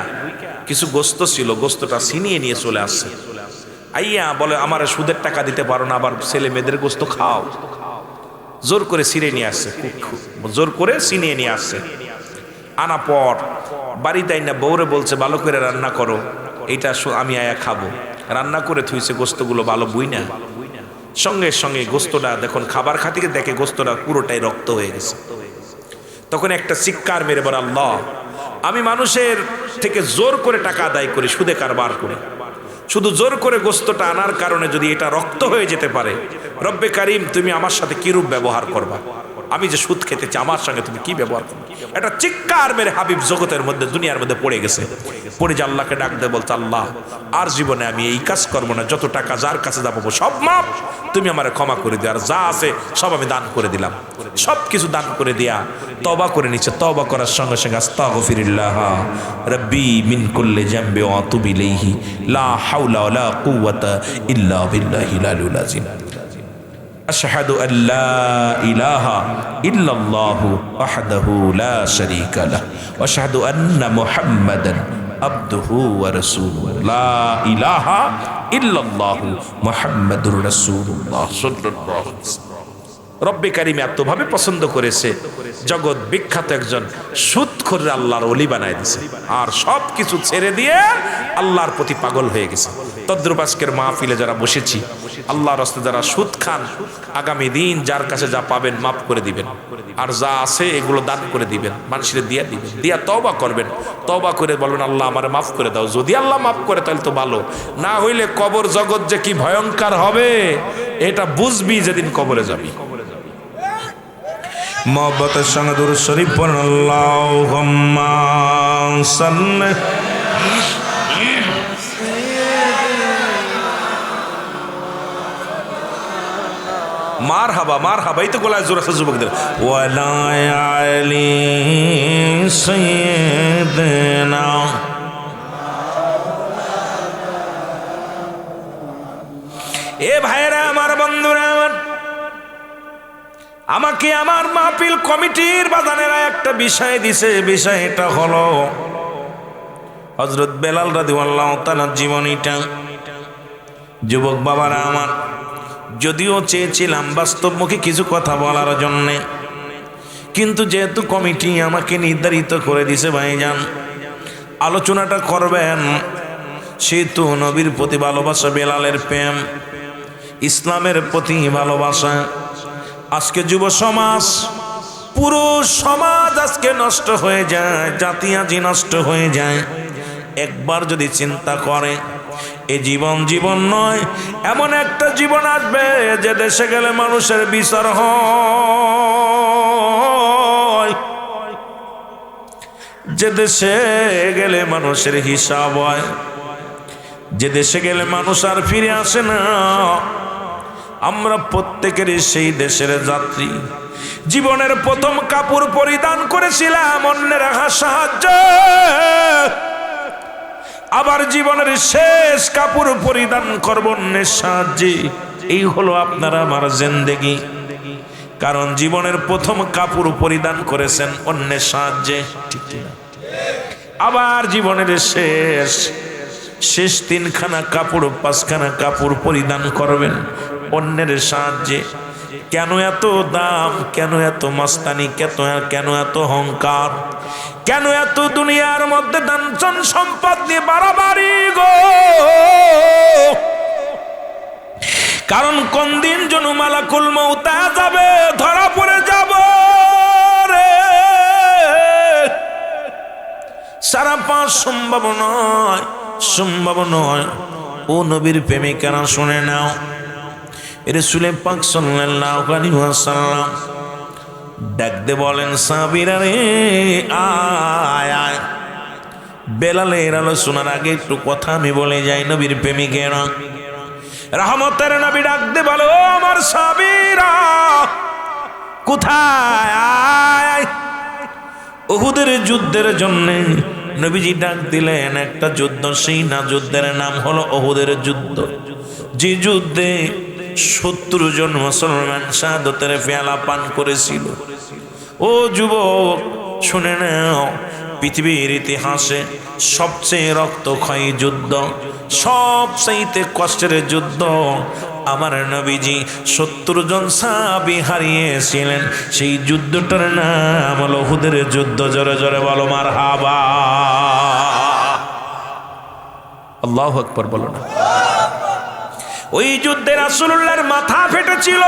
কিছু গোস্ত ছিল, গোস্তটা ছিনিয়ে নিয়ে চলে আসছে। আইয়া বলে আমার সুদের টাকা দিতে পারো না, আবার ছেলে মেয়েদের গোস্ত খাও। জোর করে ছিঁড়ে নিয়ে আসছে, জোর করে ছিনিয়ে নিয়ে আসছে। আনা পর বাড়িতে আইনা বউরে বলছে ভালো করে রান্না করো, এইটা আমি আয়া খাবো। রান্না করে থুইছে গোস্তগুলো ভালো বুই না, সঙ্গে সঙ্গে গোস্তটা দেখুন খাবার খাতিকে দেখে গোস্তটা পুরোটাই রক্ত হয়ে গেছে। তখন একটা চিৎকার মেরে বলে আল্লাহ, আমি মানুষের থেকে জোর করে টাকা আদায় করি, সুদে কারবার করি, শুধু জোর করে গোস্তটা আনার কারণে যদি এটা রক্ত হয়ে যেতে পারে, রব্বে কারিম তুমি আমার সাথে কিরূপ ব্যবহার করবা? আমি যে সুদ খেতেছি আমার সঙ্গে তুমি কি ব্যবহার করবে? এটা চিৎকার মেরে হাবিব জগতের মধ্যে, দুনিয়ার মধ্যে পড়ে গেছে। পড়ে যে আল্লাহকে ডাক দেয়, বলতে আল্লাহ আর জীবনে আমি এই কাজ করবো না, যত টাকা যার কাছে যাবো সব মাপ, তুমি আমার ক্ষমা করে দিও, আর যা আছে সব আমি দান করে দিলাম। সব কিছু দান করে দিয়া তওবা করে নিচ্ছে। তওবা করার সঙ্গে সঙ্গে আস্তাগফিরুল্লাহ রাব্বি মিন কুল্লি জামবি ওয়া আতুবু ইলাইহি লা হাওলা ওয়ালা কুওয়াতা ইল্লা বিল্লাহিল আলিয়্যিল আযীম। আশহাদু আল্লা ইলাহা ইল্লাল্লাহু ওয়াহদাহু লা শারীকা লাহু ওয়া আশহাদু আন্না মুহাম্মাদান আবদুহু ওয়া রাসূলুহু লা ইলাহা ইল্লাল্লাহু মুহাম্মাদুর রাসূলুল্লাহ সাল্লাল্লাহু আলাইহি ওয়াসাল্লাম। রব্বে কারিম এতভাবে পছন্দ করেছে, জগৎ বিখ্যাত একজন সুদখোর আল্লাহর ওলি বানায় দিয়েছে, আর সব কিছু ছেড়ে দিয়ে আল্লাহর প্রতি পাগল হয়ে গেছে। তদ্রুপ আজকের মাহফিলে যারা বসেছি, আল্লাহর রাস্তায় যারা সুদ খান, আগামী দিন যার কাছে যা পাবেন মাফ করে দিবেন, আর যা আছে এগুলো দান করে দিবেন, মানুষের দিয়া দিবেন, দিয়া তওবা করবেন। তওবা করে বলবেন আল্লাহ আমার মাফ করে দাও। যদি আল্লাহ মাফ করে তাহলে তো ভালো, না হইলে কবর জগৎ যে কি ভয়ঙ্কর হবে এটা বুঝবি যেদিন কবরে যাবি। মোহব্বতের সঙ্গে দুরূদ শরীফ পড়ুন, আল্লাহুম্মা সাল্লি মারহাবা মারহাবা, এই তো গলায় জোর আছে যুবকদের। ওয়ালা আলি সাইয়্যিদিনা, এ ভাইরা আমার, বন্ধুরা আমার, আমাকে আমার মাহফিল কমিটির বাজানেরা একটা বিষয় দিছে। বিষয়টা হলো হযরত বেলাল রাদিয়াল্লাহু তাআলার জীবনীটা। যুবক বাবারা আমার, যদিও চেয়েছিলাম বাস্তবমুখী কিছু কথা বলার জন্যে, কিন্তু যেহেতু কমিটি আমাকে নির্ধারিত করে দিছে ভাইজান আলোচনাটা করবেন, সেহেতু নবীর প্রতি ভালোবাসা, বেলালের প্রেম, ইসলামের প্রতি ভালোবাসা। আজকে যুব সমাজ, পুরো সমাজ আজকে নষ্ট হয়ে যায়, জাতি আজি নষ্ট হয়ে যায়। একবার যদি চিন্তা করে এ জীবন জীবন নয়, এমন একটা জীবন আসবে যে দেশে গেলে মানুষের বিচার হয়, যে দেশে গেলে মানুষের হিসাব হয়, যে দেশে গেলে মানুষ আর ফিরে আসে না। আমরা প্রত্যেকেরই সেই দেশের যাত্রী। জীবনের প্রথম কাপড় পরিধান করেছিলাম অন্যের সাহায্য, আবার জীবনের শেষ কাপড় পরিধান করব অন্যের সাহায্যে। এই হলো আপনার আমার জিন্দেগি। কারণ জীবনের প্রথম কাপড় পরিধান করেছেন অন্যের সাহায্যে, ঠিক না? আবার জীবনের শেষ তিনখানা কাপড়, পাঁচখানা কাপড় পরিধান করবেন অন্যের সাহায্যে। কেন এত দাম, কেন এত মাস্তানি, কেন এত অহংকার, কেন এত দুনিয়ার মধ্যে দান সম্পদ নিয়ে বাড়াবাড়ি গো? কারণ কোন দিন যেন মালাকুল মউত যাবে, ধরা পড়ে যাব রে। সারা পাওয়া সম্ভব নয়, সম্ভব নয়। ও নবীর প্রেমিকারা শুনে নাও, রাসূল পাক সাল্লাল্লাহু আলাইহি ওয়াসাল্লাম ডাকতে বলেন, সাহাবীরা রে আয় আয়। বেলালের আলোচনার আগে একটু কথা আমি বলে যাই। নবীর প্রেমিকেরা, রহমতের নবী ডাকতে বলো, আমার সাহাবীরা কোথায়? আয়। উহুদের যুদ্ধের জন্য নবীজি ডাক দিলেন একটা যুদ্ধ, সেই না যুদ্ধের নাম হলো উহুদের যুদ্ধ। যে যুদ্ধে 70 জন মুসলমান শাহাদাতের পেয়ালা পান করেছিল। ও যুবক শুনে নাও, পৃথিবীর ইতিহাসে সবচেয়ে রক্তক্ষয়ী যুদ্ধ, সবচেয়ে কষ্টের যুদ্ধ আমার নবীজি 70 জন সাহাবী হারিয়েছিলেন। সেই যুদ্ধটার নাম হলো উহুদের যুদ্ধ। জোরে জোরে বলো মারহাবা। আল্লাহু আকবার বলো না। ওই যুদ্ধে রাসূলুল্লাহর মাথা ফেটেছিল।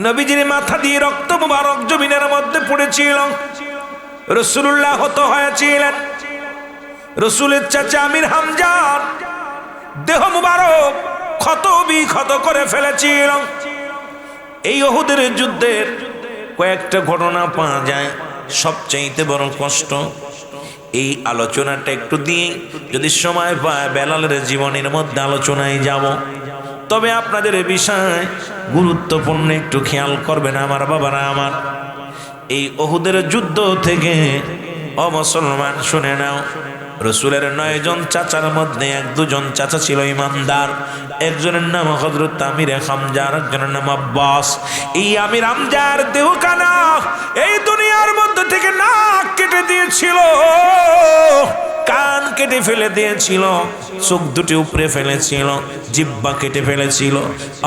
নবীজির মাথা দিয়ে রক্ত মুবারক জমিনের মধ্যে পড়েছিল। রাসূলুল্লাহ হত হয়েছিলেন। রাসূলের চাচা আমির হামজা দেহ মুবারক ক্ষত বিক্ষত করে ফেলেছিল। এই উহুদের যুদ্ধের কয়েকটা ঘটনা পাওয়া যায়। সবচাইতে বড় কষ্ট এই আলোচনাটা একটু দিয়ে যদি সময় পায় বেলালের জীবনের মধ্যে আলোচনায় যাব। তবে আপনাদের বিষয় গুরুত্বপূর্ণ, একটু খেয়াল করবেন আমার বাবারা আমার। এই উহুদের যুদ্ধ থেকে মুসলমান শুনে নাও, রাসূলের 9 জন চাচার মধ্যে 1-2 জন চাচা ছিল ইমানদার। একজনের নাম হযরত আমির হামজা, একজনের নাম আব্বাস। এই আমির হামজার দেহখানা এই দুনিয়ার মধ্যে থেকে নাক কেটে দিয়েছিল, কান কেটে ফেলে দিয়েছিল, চোখ দুটি উপরে ফেলেছিল, জিহ্বা কেটে ফেলেছিল।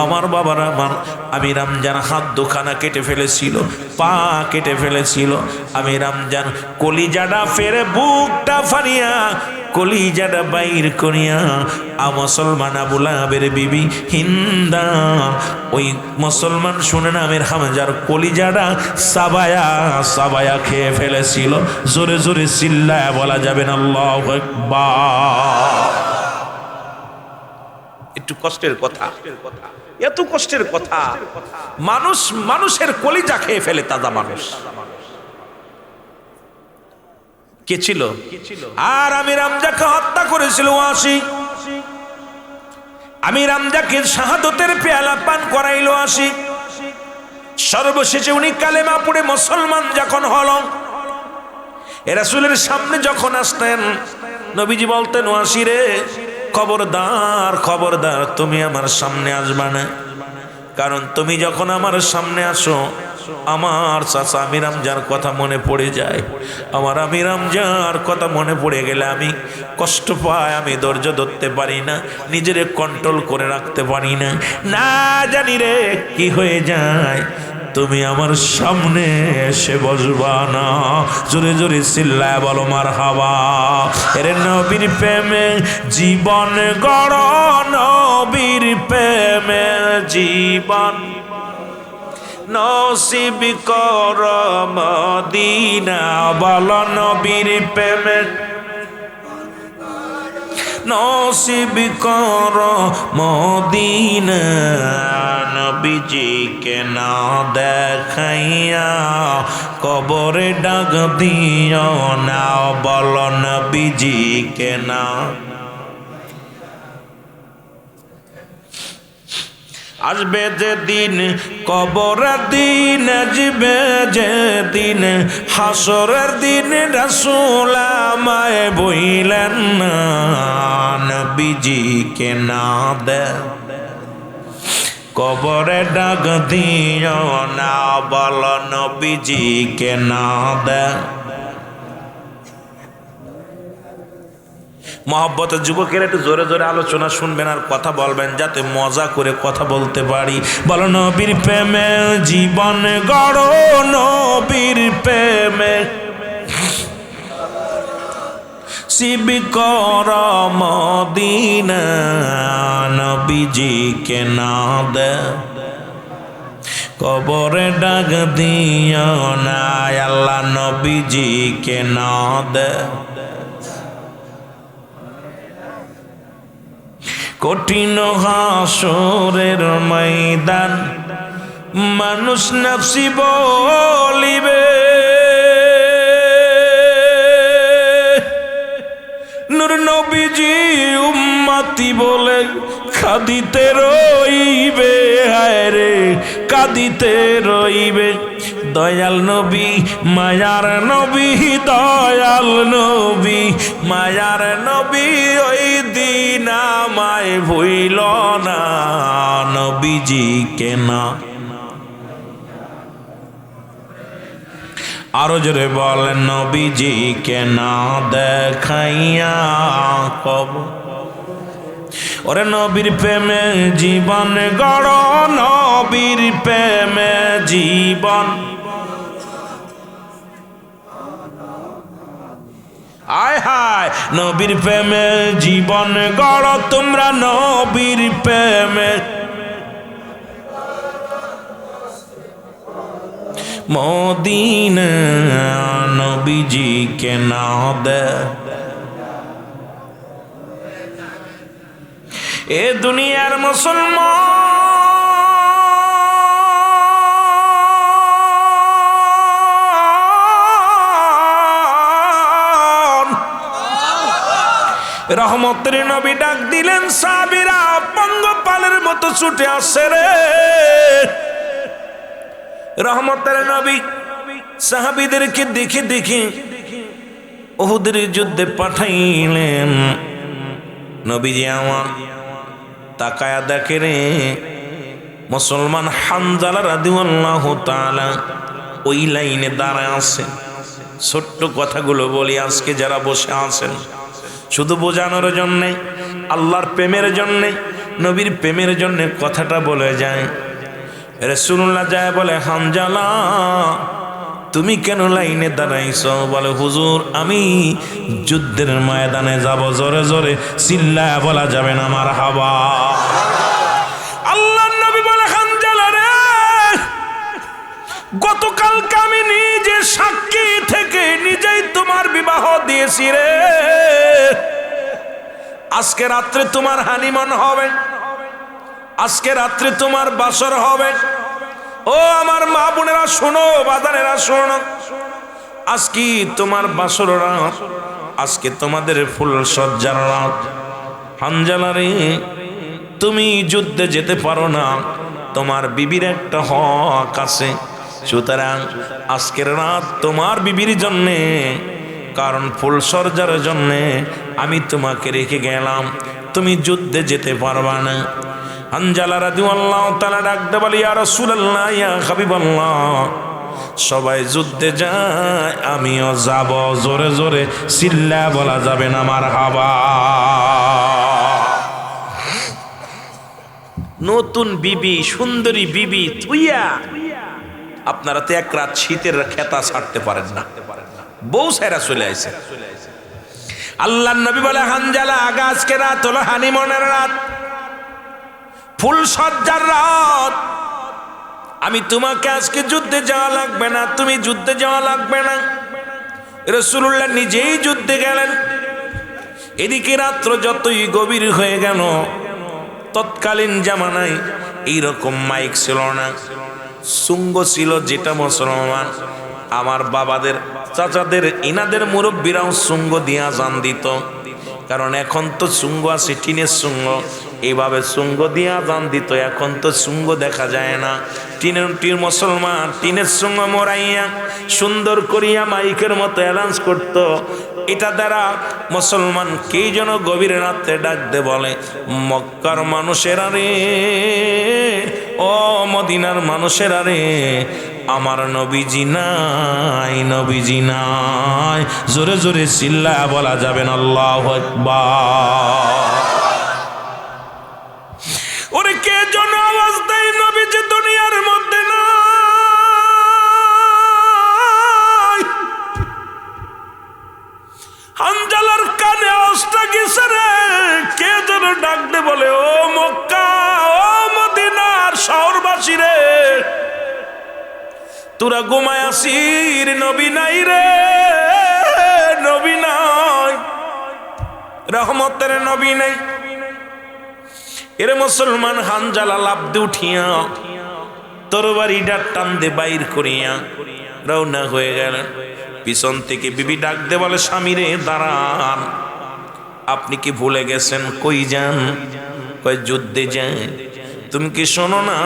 আমার বাবার আমার আমির হামজার হাত দুখানা কেটে ফেলেছিল, পা কেটে ফেলেছিল। আমির হামজার কলিজাটা ফেরে বুকটা ফাড়িয়া কলিজাটা বাইর করিয়া মুসলমান আবু লাহাবের বিবি হিন্দা, ওই মুসলমান শুনে না আমির হামজার কলিজাটা সাবায়া সাবায়া খেয়ে ফেলেছিল। জোরে জোরে চিল্লায় বলা যাবে না আল্লাহু আকবার। একটু কষ্টের কথা, এত কষ্টের কথা। মানুষ মানুষের কলিজা খেয়ে ফেলে, তাজা মানুষ। কে ছিল? আর আমির হামজাকে হত্যা করেছিল ওয়াসি। আমির হামজাকে শাহাদাতের পেয়ালা পান করাইল ওয়াসি। সর্বশেষে উনি কালেমা পড়ে মুসলমান যখন হলো, রাসূলের সামনে যখন আসতেন নবীজি বলতেন, ওয়াসি রে খবরদার খবরদার, তুমি আমার সামনে আসবা না। কারণ তুমি যখন আমার সামনে আসো আমার চাচা আমির হামজার কথা মনে পড়ে যায়। আমার আমির হামজার কথা মনে পড়ে গেলে আমি কষ্ট পাই, আমি ধৈর্য ধরতে পারি না, নিজেরে কন্ট্রোল করে রাখতে পারি না। না জানি রে কি হয়ে যায়, তুমি আমার সামনে এসে বসবা না। জোরে জোরে চিল্লায় বলো মারহাবা। এর নবীর প্রেমে জীবন গড়, নবীর প্রেমে জীবন নসিব কর মদিনা। বলো নবীর প্রেমে নসিব কর মদিনা। নবীজিকে না দেখাইয়া কবরে ডাক দিও না। বলো নবীজিকে না। আসবে যে দিন কবরের দিন, আসবে যে দিন হাসরের দিন, রাসূল আমায় বইলেন না নবীজিকে না দে কবরে ডাক দিও না। বল নবীজিকে না দে। মহব্বতের যুবকের একটু জোরে জোরে আলোচনা শুনবেন আর কথা বলবেন, যাতে মজা করে কথা বলতে পারি। বলো নবীর প্রেমে জীবন গড়ো, নবীর প্রেমে শিব কর মদিনা। নবীজিকে না দে কবরে ডাক দিও না। আল্লাহ নবীজিকে না দে। কঠিন হাসরের ময়দান মানুষ নফসি বলিবে, নূর নবীজি উম্মতি বলে কাঁদিতে রইবে, হায় রে কাঁদিতে রইবে। দয়াল নবী মায়ার নবী, দয়াল নবী মায়ার নবী, ওই দিন আমায় ভুইল না নবীজি কেনা। আরো জোরে বলেন নবীজি কেনা দেখাইয়া কব। ওরে নবীর প্রেমে জীবন গড়, নবীর প্রেমে জীবন। আয় হায় নবীর প্রেমে জীবন গড় তোমরা, নবীর প্রেমে মদিনা নবীজি কেনা দে। এ দুনিয়ার মুসলমান রহমতের নবী ডাক দিলেন, সাহাবীরা পঙ্গপালের মতো ছুটে আসছে রে। রহমতের নবী সাহাবীদেরকে দেখে দেখে উহুদের যুদ্ধে পাঠাইলেন। নবীজি আমার তাকায়া দেখে রে মুসলমান হানজালা রাদিয়াল্লাহু তাআলা ওই লাইনে দাঁড়ায় আছে। ছোট্ট কথাগুলো বলি, আজকে যারা বসে আছেন শুধু বোঝানোর জন্যে, আল্লাহর প্রেমের জন্যে, নবীর প্রেমের জন্যে কথাটা বলে যায়। রাসূলুল্লাহ যায় বলে, হানজালা তুমি কেন লাইনে দাঁড়াইছো? বলে, হুজুর আমি যুদ্ধের ময়দানে যাব। জোরে জোরে চিল্লায়া বলা যাবে না মারহাবা। আল্লাহর নবী বলে, হানজালা রে গতকালকে আমি নিজে সাক্ষী থেকে নিজেই তোমার বিবাহ দিয়েছি রে। আজকে রাত্রে তোমার হানিমুন হবে, আজকে রাত্রে তোমার বাসর হবে। ও আমার মা বোনেরা শোনো, বাজারেরা শোনো, আজকে তোমার বাসর রাত, আজকে তোমাদের ফুল সজ্জার রাত। হানজালা রে তুমি যুদ্ধে যেতে পারো না, তোমার বিবির একটা হক আছে, সুতরাং আজকের রাত তোমার বিবির জন্যে, কারণ ফুল সজ্জার জন্যে আমি তোমাকে রেখে গেলাম, তুমি যুদ্ধে যেতে পারবা না। হানজালা রাদিয়াল্লাহু তাআলা ডাকতে বলে, ইয়া রাসূলুল্লাহ, ইয়া হাবিবাল্লাহ, সবাই যুদ্ধে যায় আমিও যাব। জোরে জোরে চিল্লা বলা যাবে না মারহাবা। নতুন বিবি, সুন্দরী বিবি তুইয়া আপনারা তো এক রাত শীতের খেতা ছাড়তে পারেন না, বউ সাইরা চলে আইছে। আল্লাহর নবী বলে, হানজালা আগা আজকে রাত হলো হানিমুনের রাত, ফুল সজ্জার রাত, আমি তোমাকে আজকে যুদ্ধে যাওয়া লাগবে না, তুমি যুদ্ধে যাওয়া লাগবে না। রাসূলুল্লাহ নিজেই যুদ্ধে গেলেন। এদিকে রাত্র যতই গভীর হয়ে গেল, তৎকালীন জামানায় এইরকম মাইক ছিল না, সুঙ্গ ছিল, যেটা মুসলমান আমার বাবাদের, চাচাদের, ইনাদের মুরব্বীরাও সুঙ্গ দিয়া জান দিত। কারণ এখন তো সুঙ্গ আছে টিনের সুঙ্গ, এইভাবে সুঙ্গ দিয়া জান দিত। এখন তো সুঙ্গ দেখা যায় না, টিনের মুসলমান টিনের সুঙ্গ মরাইয়া সুন্দর করিয়া মাইকের মতো অ্যালাউন্স করত। এটা দ্বারা মুসলমান কে যেন গভীর রাতে ডাক দে বলে, মক্কার মানুষেরা রে, ও মদিনার মানুষেরা রে, আমার নবীজি নাই, নবীজি নাই। জোরে জোরে চিল্লা বলা যাবে না আল্লাহু আকবার। ওরে কে যেন আওয়াজ দেয়, নবীজি দুনিয়ার মধ্যে নাই। হানজালার কানে আওয়াজটা গেছে রে, কে যেন ডাক দে বলে, ও মক্কা, ও মদিনার শহরবাসী রে, তোরা ঘুমায় আসির, নবী নাই রে, নবী নাই, রহমতের নবী নাই। এর মুসলমান হানজালা লাফ দিয়ে উঠিয়া তরবারিটা টান দে বাইর করিয়া রওনা হয়ে গেলেন। পিছন থেকে বিবি ডাক দে বলে, স্বামীরে দাঁড়ান, আপনি কি ভুলে গেছেন? কই যান? কই যুদ্ধে যান। তুমি কি শোনো না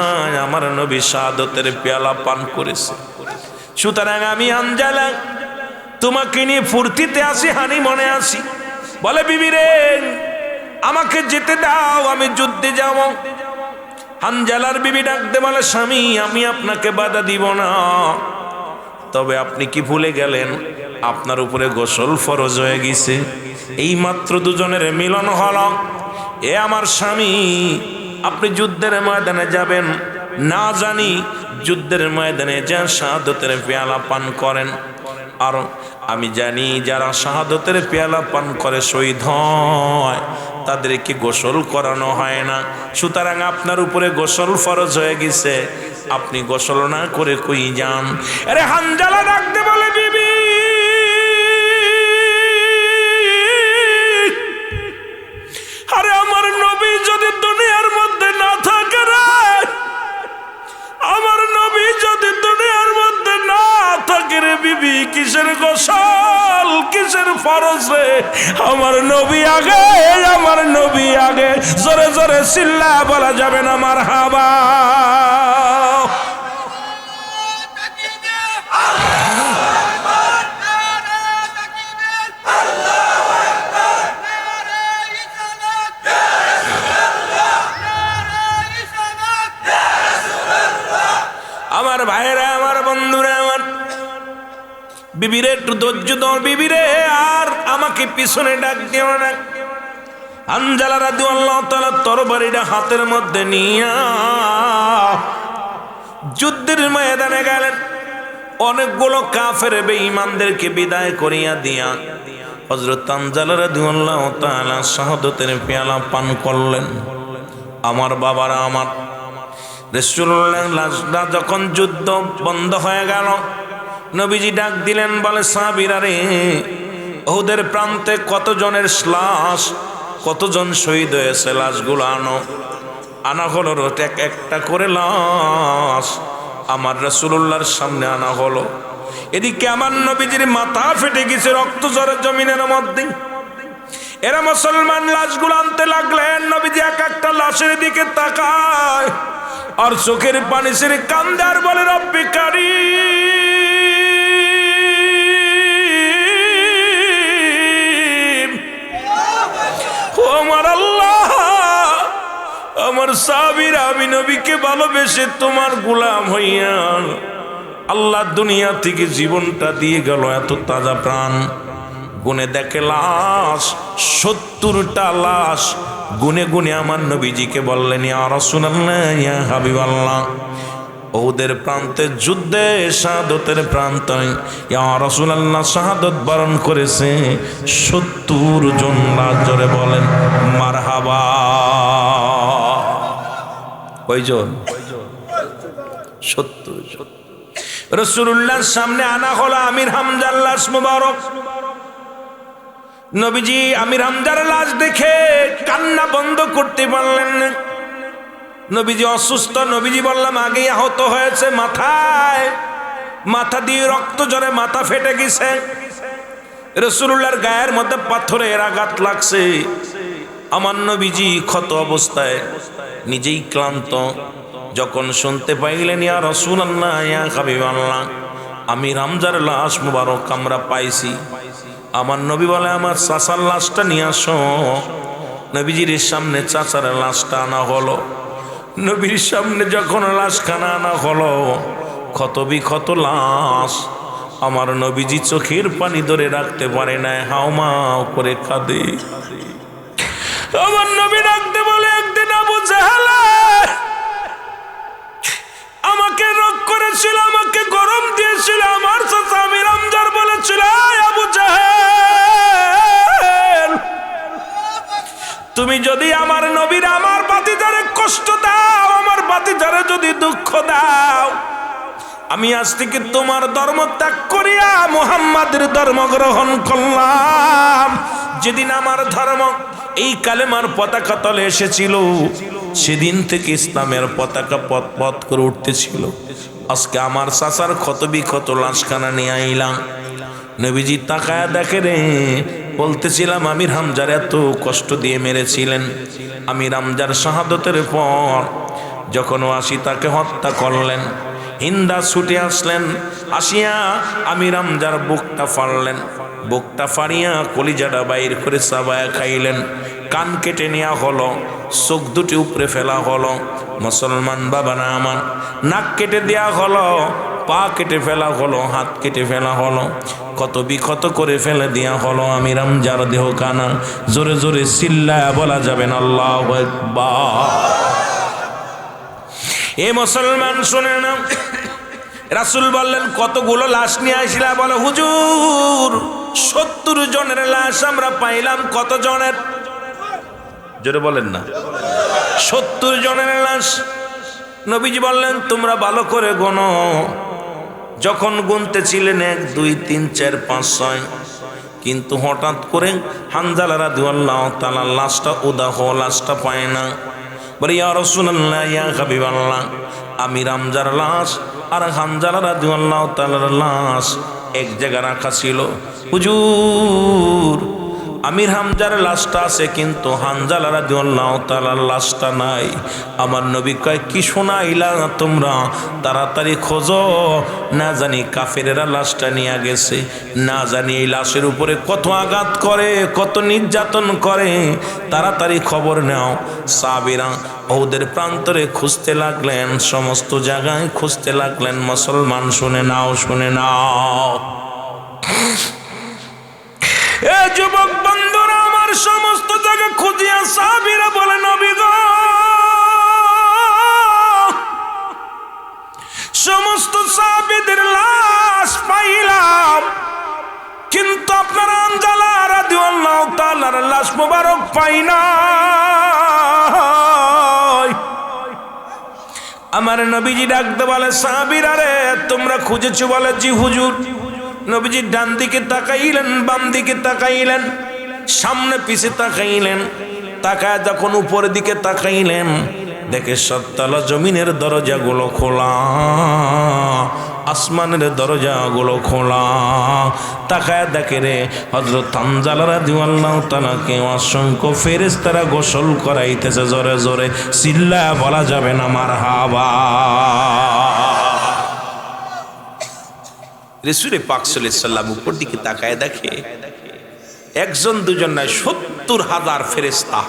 আমার নবী শাহাদতের পেয়ালা পান করেছে? সুতরাং আমি হানজালা তোমাকে নিয়ে ফুর্তিতে আসি, হানি মনে আসি। বলে, বিবি রে আমাকে যেতে দাও, আমি যুদ্ধে যাব। হানজালার বিবি ডাকতে বলে, স্বামী আমি আপনাকে বাধা দিব না, তবে আপনি কি ভুলে গেলেন আপনার উপরে গোসল ফরজ হয়ে গেছে? এই মাত্র দুজনের মিলন হলো। এ আমার স্বামী, আপনি যুদ্ধের ময়দানে যাবেন, না জানি যুদ্ধের ময়দানে যা শাহাদতের পেয়ালা পান করেন, আর আমি জানি যারা শাহাদতের পেয়ালা পান করে শহীদ হয় তাদেরকে গোসল করানো হয় না। সুতরাং আপনার উপরে গোসল ফরজ হয়ে গেছে, আপনি গোসল না করে কই যান? আরে হানজালা ডাকতে বলে, বিবি আরে আমার নবী যদি দুনিয়ার মধ্যে না থাকে রে, আমার নবী যদি দুনিয়ার মধ্যে না থাকে রে বিবি, কিসের গোসল কিসের ফরজ রে? আমার নবী আগে, আমার নবী আগে। জোরে জোরে চিল্লা বলা যাবে না মারহাবা। আমার ভাইরা, আমার বন্ধুরা, আমার বিবিরে একটু ধৈর্য ধর বিবিরে, আর আমাকে পিছনে ডাক দিও না। হানজালা রাদিয়াল্লাহু তাআলা তরবারিটা হাতের মধ্যে নিয়া যুদ্ধের ময়দানে গেলেন। অনেকগুলো কাফের বেঈমানদেরকে বিদায় করিয়া দিয়া হযরত হানজালা রাদিয়াল্লাহু তাআলা শাহাদাতের পেয়ালা পান করলেন। আমার বাবারা, আমার রাসূলুল্লাহ যখন যুদ্ধ বন্ধ হয়ে গেল, নবীজি ডাক দিলেন, বলে, সাহাবীরা রে, উহুদের প্রান্তে কতজনের লাশ, কতজন শহীদ হয়েছে, লাশগুলো আনো। আনা হলো, একটা করে লাশ আমার রাসূলুল্লাহর সামনে আনা হলো। এদিকে আমার নবীজির মাথা ফেটে গেছে, রক্ত ঝরে জমিনের মধ্যে। এরা মুসলমান লাশগুলো আনতে লাগলেন। নবীজি এক একটা লাশের দিকে তাকায় আর চোখের পানি ছেড়ে কান্দে আর বলে, রব্বি কারীম, ও আমার আল্লাহ, আমার সাহাবীরা আমি নবীকে ভালোবেসে তোমার গোলাম হইয়া আল্লাহ দুনিয়া থেকে জীবনটা দিয়ে গেল, এত তাজা প্রাণ। গুনে দেখে লাশ 70টা লাশ। গুনে গুনে আমার নবীজিকে বললেন, ইয়া রাসূলুল্লাহ, ইয়া হাবিবাল্লাহ, ওদের প্রান্তে যুদ্ধে শাহাদতের প্রান্তে ইয়া রাসূলুল্লাহ শাহাদত বরণ করেছে 70 জন লাশ। জোরে বলেন মারহাবা। কয়জন? 70 জন। রাসূলুল্লাহর সামনে আনা হলো আমির হামজার লাশ মুবারক। নবীজি আমির হামজার লাশ দেখে কান্না বন্ধ করতে পারলেন না। নবীজি অসুস্থ। নবীজি বললাম আগে আহত হয়েছে, মাথায়, মাথা দিয়ে রক্ত ঝরে মাথা ফেটে গেছে। রাসূলুল্লাহর গায়ের মধ্যে পাথরের আঘাত লাগছে। আমার নবীজি ক্ষত অবস্থায়, নিজেই ক্লান্ত। যখন শুনতে পাইলেন, ইয়া রাসূলুল্লাহ, ইয়া হাবিবাল্লাহ, আমির হামজার লাশ মুবারক আমরা পাইছি, আমার নবী বলে, আমার চাচার লাশটা নিয়ে আসো। নবীজির সামনে চাচার লাশটা আনা হলো। নবীর সামনে যখন লাশখানা আনা হলো, ক্ষত বিক্ষত লাশ। আমার নবীজি চোখের পানি ধরে রাখতে পারে না, হাউমাউ করে কাঁদে। আমার নবী ডাকতে বলে, একদিন আবু জাহেল আমাকে রোগ করেছিল, আমাকে গরম দিয়েছিল। আমার চাচা আমির হামজার বলেছিল, আবু জাহেল, তুমি যদি আমার নবীর, আমার ভাতিজারে কষ্ট দাও, আমার ভাতিজারে যদি দুঃখ দাও, আমি আজ থেকে তোমার ধর্ম ত্যাগ করিয়া মুহাম্মাদের ধর্ম গ্রহণ করলাম। যেদিন আমার ধর্ম এই কালেমার পতাকা তলে এসেছিল, সেদিন থেকে ইসলামের পতাকা পথ পথ করে উঠতেছিল। আজকে আমার চাচার ক্ষত বিক্ষত লাশখানা নিয়ে আইলাম। নবীজি তাকায়া দেখে রে, বলতেছিলাম আমির হামজার এত কষ্ট দিয়ে মেরেছিলেন। আমির হামজার শাহাদতের পর যখন ওয়াসি তাকে হত্যা করলেন, হিন্দা ছুটে আসলেন, আসিয়া আমির হামজার বুকটা ফাড়লেন। বুকটা ফাড়িয়া কলিজাটা বাইর করে চাবায়া খাইলেন। কান কেটে নেওয়া হলো, চোখ দুটি উপরে ফেলা হলো। মুসলমান বাবারা আমার, নাক কেটে দেয়া হলো, পা কেটে ফেলা হলো, হাত কেটে ফেলা হলো, কত বিক্ষত করে ফেলে দেয়া হলো। আমির হামজার দেহ কানা। জোরে জোরে চিল্লায়া বলা যাবে না আল্লাহু আকবার। এ মুসলমান শুনে নাও, রাসূল বললেন কতগুলো লাশ নিয়ে আসলা? বলে হুজুর 70 জনের লাশ আমরা পাইলাম। কত জনের? জোরে বলেন না। 70 জনের লাশ। নবীজি বললেন তোমরা ভালো করে গোনো। যখন গুনতেছিলেন 1 2 3 4 5 6, কিন্তু হঠাৎ করে হানজালা রাদিয়াল্লাহু তাআলা লাশটা উদাহ, লাশটা পায় না। বলে ইয়া রাসূলুল্লাহ, ইয়া হাবিবাল্লাহ, আমির হামজার লাশ আর হানজালা রাদিয়াল্লাহু তাআলার লাশ এক জায়গায় রাখা ছিল। হুজুর আমির হামজার লাশটা আছে, কিন্তু হানজালা রাদিয়াল্লাহু তাআলার লাশটা নাই। আমার নবী কয় কি শোনাইলা তোমরা? তাড়াতাড়ি খোঁজো, না জানি কাফেরেরা লাশটা নিয়ে গেছে, না জানি এই লাশের উপরে কত আঘাত করে, কত নির্যাতন করে। তাড়াতাড়ি খবর নাও। সাহাবীরা ওদের প্রান্তরে খুঁজতে লাগলেন, সমস্ত জায়গায় খুঁজতে লাগলেন। মুসলমান শুনে নাও, শুনে নাও। এ যুবক বন্ধুরা আমার, সমস্ত জায়গা খুঁজিয়া সাহাবীরা বলে নবী গো, সমস্ত সাহাবীদের লাশ পাইলাম, কিন্তু আপনার হানজালা রাদিয়াল্লাহু তাআলার লাশ মোবারক পাই না। আমার নবীজি ডাকতে বলে সাহাবীরা রে তোমরা খুঁজেছো? বলে জি হুজুর। নবীজি ডান দিকে তাকাইলেন, বাম দিকে তাকাইলেন, সামনে পিছে তাকাইলেন। তাকায় যখন উপরের দিকে তাকাইলেন, দেখে সত্তালা জমিনের দরজাগুলো খোলা, আসমানের দরজাগুলো খোলা। তাকায় দেখে রে হযরত হানজালা রাদিয়াল্লাহু তাআলাকে অসংখ্য ফেরেশতারা গোসল করাইতেছে। জোরে জোরে চিল্লায়া বলা যাবে না মারহাবা। রাসূল পাক সাল্লাল্লাহু আলাইহি সাল্লাম উপর দিকে তাকায় দেখে একজন দুজন নয়, 70,000 ফেরেশতা।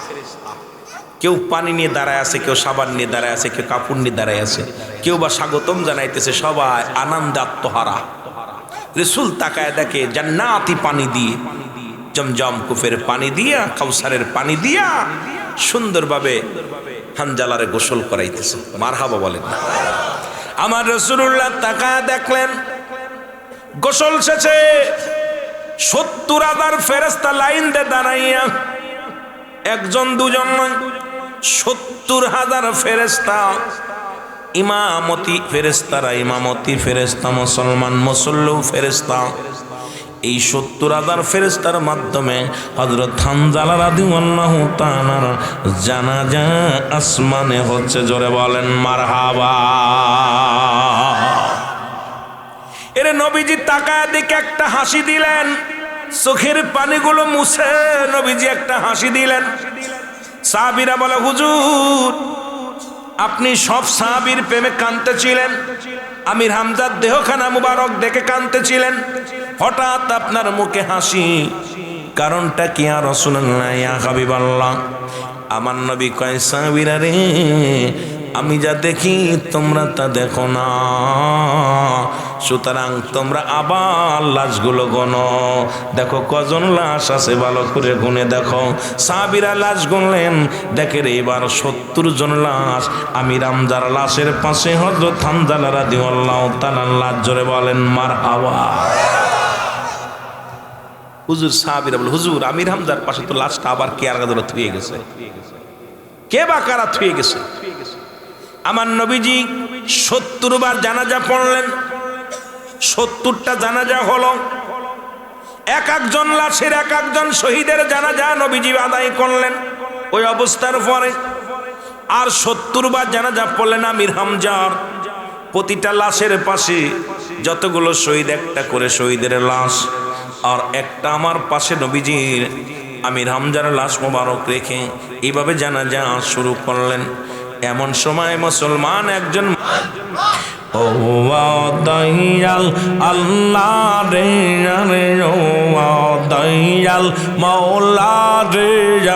কেউ পানি নিয়ে দাঁড়ায় আছে, কেউ সাবান নিয়ে দাঁড়ায় আছে, কেউ কাপড় নিয়ে দাঁড়ায় আছে, কেউ বা স্বাগতম জানাইতেছে। সবাই আনন্দে আত্মহারা। রাসূল তাকায় দেখে জান্নাতি পানি দিয়ে, জমজম কুফের পানি দিয়া, কাউসারের পানি দিয়া সুন্দরভাবে হানজালারে গোসল করাইতেছে। মারহাবা বলেন না। আমার রাসূলুল্লাহ তাকায় দেখলেন গোসল শেষে 70,000 ফেরেশতা লাইন দিয়ে দাঁড়াইয়া, একজন দুজন নয়, 70,000 ফেরেশতা। ইমামতি ফেরেশতারা, ইমামতি ফেরেশতা, মুসলমান মুসল্লু ফেরেশতা। এই 70,000 ফেরেশতার মাধ্যমে হযরত হানজালা রাদিয়াল্লাহু তাআলার জানাজা আসমানে হচ্ছে। জোরে বলেন মারহাবা। এরে নবীজি তাকায় দিকে একটা হাসি দিলেন, চোখের পানিগুলো মুছে নবীজি একটা হাসি দিলেন। সাহাবীরা বলে হুজুর আপনি সব সাহাবীর প্রেমে কাঁদতেছিলেন, আমির হামজার দেহখানা মুবারক দেখে কাঁদতেছিলেন, হঠাৎ আপনার মুখে হাসি, কারণটা কি? ইয়া রাসূলুল্লাহ, ইয়া হাবিবাল্লাহ। আমার নবী কয় সাহাবীরা রে, আমি যা দেখি তোমরা তা দেখো না, সুতরাং তোমরা আবার লাশগুলো গনো, দেখো কজন লাশ আছে ভালো করে গুনে দেখো। সাহাবীরা লাশ গুনলেন, দেখে রে এবার 70 জন লাশ। আমির হামজার লাশের পাশে হযরত হানজালা রাদিয়াল্লাহু তাআলার লাশ। জোরে বলেন মারহাবা। হুজুর সাহাবীরা বলে হুজুর আমির হামজার পাশে তো লাশটা আবার কে আর গাদরে থুয়ে গেছে, কে বা কারা থুয়ে গেছে? আমার নবীজি 70 বার জানাজা পড়লেন, 70টা জানাজা হলো। এক একজন লাশের এক একজন শহীদের জানাজা নবীজি আদায় করলেন ওই অবস্থার পরে। আর 70 বার জানাজা পড়লেন আমির হামজার। প্রতিটা লাশের পাশে যতগুলো শহীদ একটা করে শহীদের লাশ, আর একটা আমার পাশে নবীজির আমির হামজার লাশ মোবারক রেখে এইভাবে জানাজা শুরু করলেন। এমন সময় মুসলমান একজন ও দয়াল আল্লাহ রে রে ও দয়াল মৌলা রে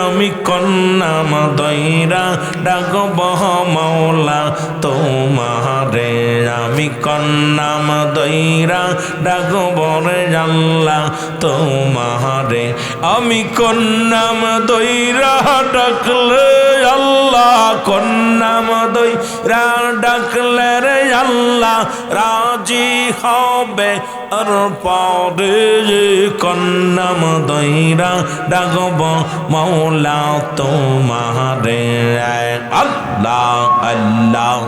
আমি কন্নাম দইরা ডাকব মৌলা তোমারে, আমি কন্নাম দইরা ডাকব রে আল্লাহ তোমারে, আমি কন্নাম দইরা ডাকলে আল্লাহ, কন্নাম দইরা ডাকলে রে আল্লাহ রাজি হবে। আর পরে কন্নাম দইরা ডাকব মৌলা তোমারে, আল্লাহ আল্লাহ।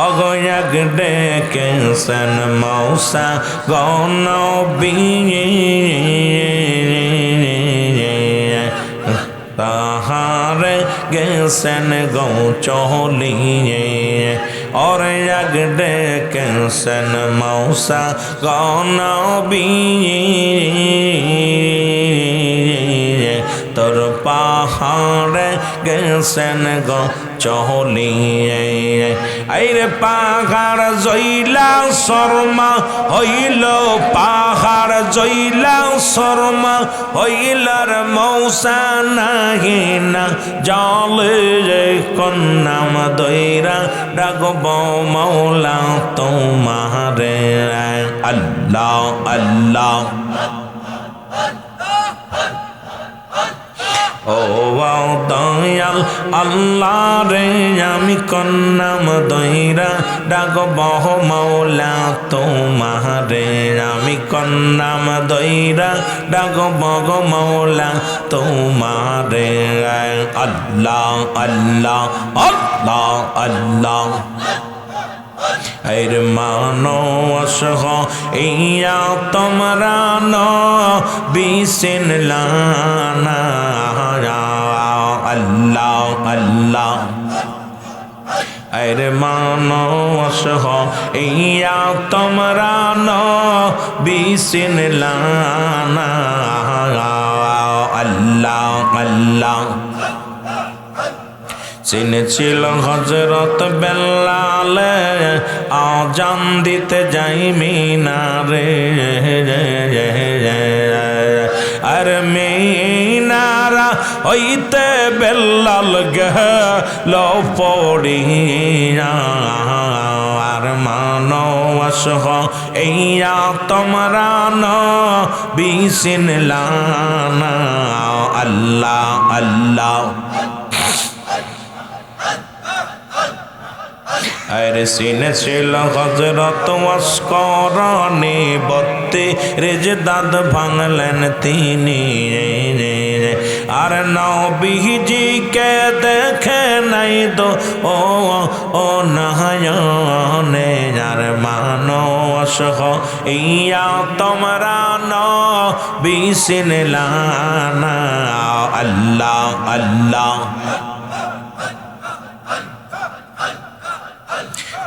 অগয়াক ডেকেছেন মৌসা গনবী, তাহারে গেছেন গৌ চলিয়ে, और जग डेकेছেন मौसा गनबী, তোর পাহাড়ে গেছেন গো চলিয়ে। আইরে পাহাড় জইলা শর্মা হইল, পাহাড় জইলা শর্মা হইলার মৌসা নাহি না জলে, কন্নাম দইরা ডাকব মৌলা তোমারে, আল্লাহ আল্লাহ। ও দয়াল আল্লাহ রে আমি কন্নাম দইরা ডাকব মৌলা তোমারে, আমি কন্নাম দইরা ডাকব মৌলা তোমারে, আল্লাহ আল্লাহ আল্লাহ আল্লাহ। এর মানস ইয়া তোমরা ন বিসিন লানা, আল্লাহ আল্লাহ। এর মানস ইয়া তোমরা ন বিসিন লানা, আল্লাহ আল্লাহ। চিনেছিল হযরত বেলাল আজান দিতে যাই মিনারে, আর মিনারা হইতে বেলাল গেল পড়িয়া, আর মানস ইয়া তোমরা ন বিসিন লানা, আল্লাহ আল্লাহ। আর চিনেছিল হযরত ওয়াসকরণী, 32 দাঁত ভাঙলেন তিনি, আর নবীজিকে দেখে নাই তো ও নয়নে, আর মানস ইয়া তোমরা ন বিসিন লানা, আল্লাহ আল্লাহ।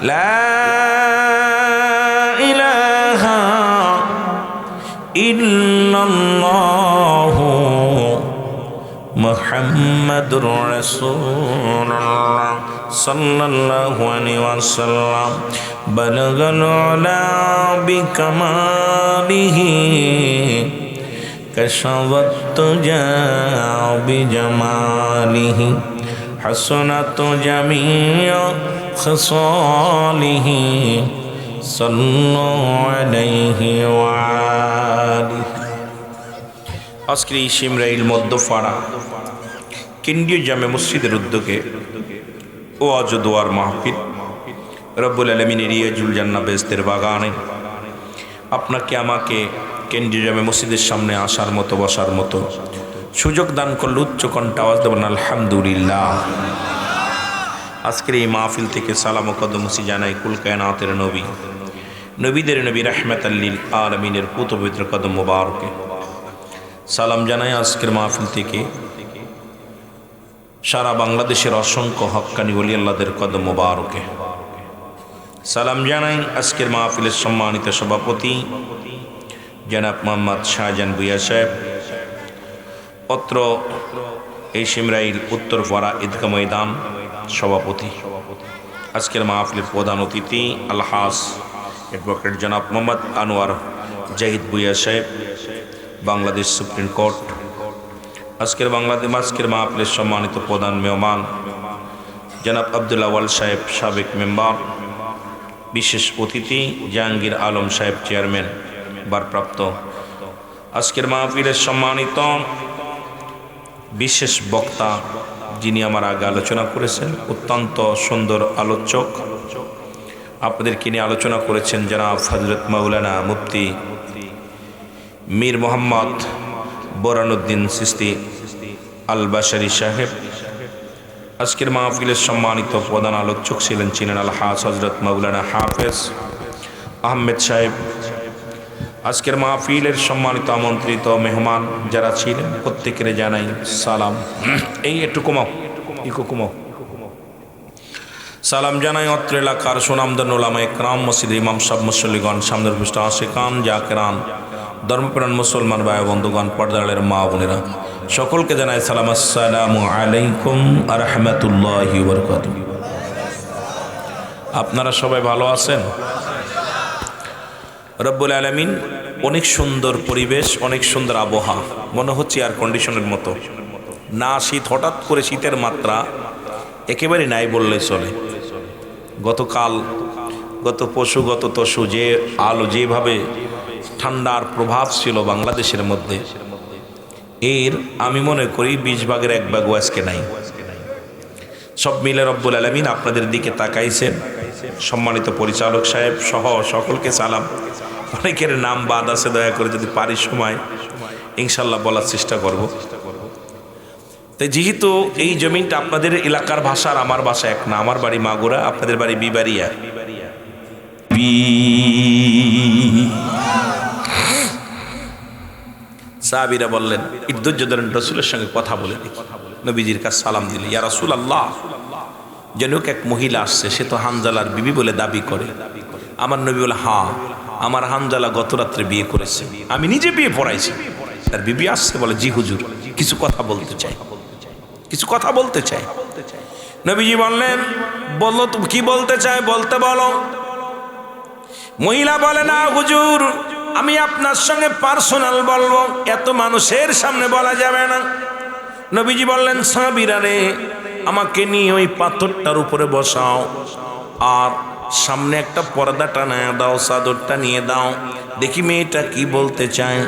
লা ইলাহা ইল্লাল্লাহু মুহাম্মাদুর রাসূলুল্লাহ সাল্লাল্লাহু আলাইহি ওয়াসাল্লাম, বালাগাল উলা বিকামালিহি কাশাওয়াত তুজা বিজামালিহি, حسنت جميع خصاله صلوا عليه وآله। আজকের এই শিমরাইল মধ্যপাড়া কেন্দ্রীয় জামে মসজিদের উদ্যোগে ও আজ দোয়ার মাহফিল রব্বুল আলামিনের রিয়াজুল জান্নাহ বেহেশতের বাগানে আপনাকে আমাকে কেন্দ্রীয় জামে মসজিদের সামনে আসার মতো বসার মতো সুযোগ দান করল। উচ্চ কণ্ঠে আওয়াজ দেবেন আলহামদুলিল্লাহ। আজকের এই মাহফিল থেকে সালাম ও কদমসি জানাই কুল কায়নাতের নবী নবীদের নবী রাহমাতাল লিল আলামিনের পুত পবিত্র কদম মোবারকে সালাম জানাই। আজকের মাহফিল থেকে সারা বাংলাদেশের অসংখ্য হক্কানি ওলি আল্লাহদের কদম মোবারকে সালাম জানাই। আজকের মাহফিলের সম্মানিত সভাপতি জনাব মোহাম্মদ শাহজাহান ভূঁইয়া সাহেব, অত্র এই শিমরাইল উত্তরপাড়া ঈদগাহ ময়দান সভাপতি। আজকের মাহফিলের প্রধান অতিথি আলহাজ অ্যাডভোকেট জনাব মোহাম্মদ আনোয়ার জাহিদ ভূঁইয়া সাহেব, বাংলাদেশ সুপ্রিম কোর্ট। আজকের মাহফিলের সম্মানিত প্রধান মেহমান জনাব আব্দুল আওয়াল সাহেব, সাবেক মেম্বার। বিশেষ অতিথি জাহাঙ্গীর আলম সাহেব, চেয়ারম্যান ভারপ্রাপ্ত। আজকের মাহফিলের সম্মানিত বিশেষ বক্তা যিনি আমার আগে আলোচনা করেছেন, অত্যন্ত সুন্দর আলোচক, আপনাদেরকে নিয়ে আলোচনা করেছেন জনাব হযরত মাওলানা মুফতি মীর মোহাম্মদ বোরানুদ্দিন চিশতি আল বাশারি সাহেব। আজকের মাহফিলের সম্মানিত প্রধান আলোচক ছিলেন আলহাজ হযরত মাওলানা হাফেজ আহমেদ সাহেব। আজকের মাহফিলের সম্মানিত আমন্ত্রিত মেহমান যারা ছিলেন প্রত্যেকের জানাই সালাম। এই একটু কমাও, সালাম জানাই অত্র এলাকার সুনামধন্য উলামা ইকরাম, মসজিদের ইমাম সাহেব, মুসল্লিগণ, সামনের পৃষ্ঠ আশিকান জাকেরান, ধর্মপ্রাণ মুসলমান ভাই বন্ধুগণ, পর্দারের মা বোনেরা, সকলকে জানাই সালাম। আসসালামু আলাইকুম ওয়া রাহমাতুল্লাহি ওয়া বারাকাতুহু। আপনারা সবাই ভালো আছেন? রব্বুল আলামিন অনেক সুন্দর পরিবেশ, অনেক সুন্দর আবহাওয়া, মনে হচ্ছে এয়ার কন্ডিশনের মতো। না শীত, হঠাৎ করে শীতের মাত্রা একেবারে নাই বললেই চলে। গতকাল, গত পরশু, গত তরশু যে আলো, যেভাবে ঠান্ডার প্রভাব ছিল বাংলাদেশের মধ্যে, এর আমি মনে করি 20 ভাগের 1 ভাগও আজকে নাই। সব মিলে রব্বুল আলামিন আপনাদের দিকে তাকাইছেন। সম্মানিত পরিচালক সাহেব সহ সকলকে সালাম। অনেকের নাম বাদ আছে, দয়া করে যদি পারি সময় ইনশাল্লাহ বলার চেষ্টা করব। তাই যেহেতু এই জমিনটা আপনাদের এলাকার ভাষা আর আমার ভাষা এক না, আমার বাড়ি মাগুরা, আপনাদের বাড়ি বিবাড়িয়া। সাহাবীরা বললেন, ধৈর্য ধরেন, রাসূলের সঙ্গে কথা বলে দেখি। নবীজির কাছে সালাম দিলে, ইয়া রাসূলুল্লাহ, যেন এক মহিলা আসছে, সে তো হানজালার বিবি বলে দাবি করে। আমার নবী বলে, হ্যাঁ, আমার হানজালা গত রাত্রে বিয়ে করেছে, আমি নিজে বিয়ে পড়াইছি। তার বিবি আসছে, বলে, জি হুজুর, কিছু কথা বলতে চাই। নবীজি বললেন, বললো, তুমি কি বলতে চাই, বলতে বলো। মহিলা বলে, না হুজুর, আমি আপনার সঙ্গে পার্সোনাল বলবো, এত মানুষের সামনে বলা যাবে না। নবীজি বললেন, সাহাবীরা রে, আমাকে নিয়ে ওই পাথরটার উপরে বসাও, আর সামনে একটা পর্দা টানায় দাও, চাদরটা নিয়ে দাও, দেখি মেয়েটা কি বলতে চায়।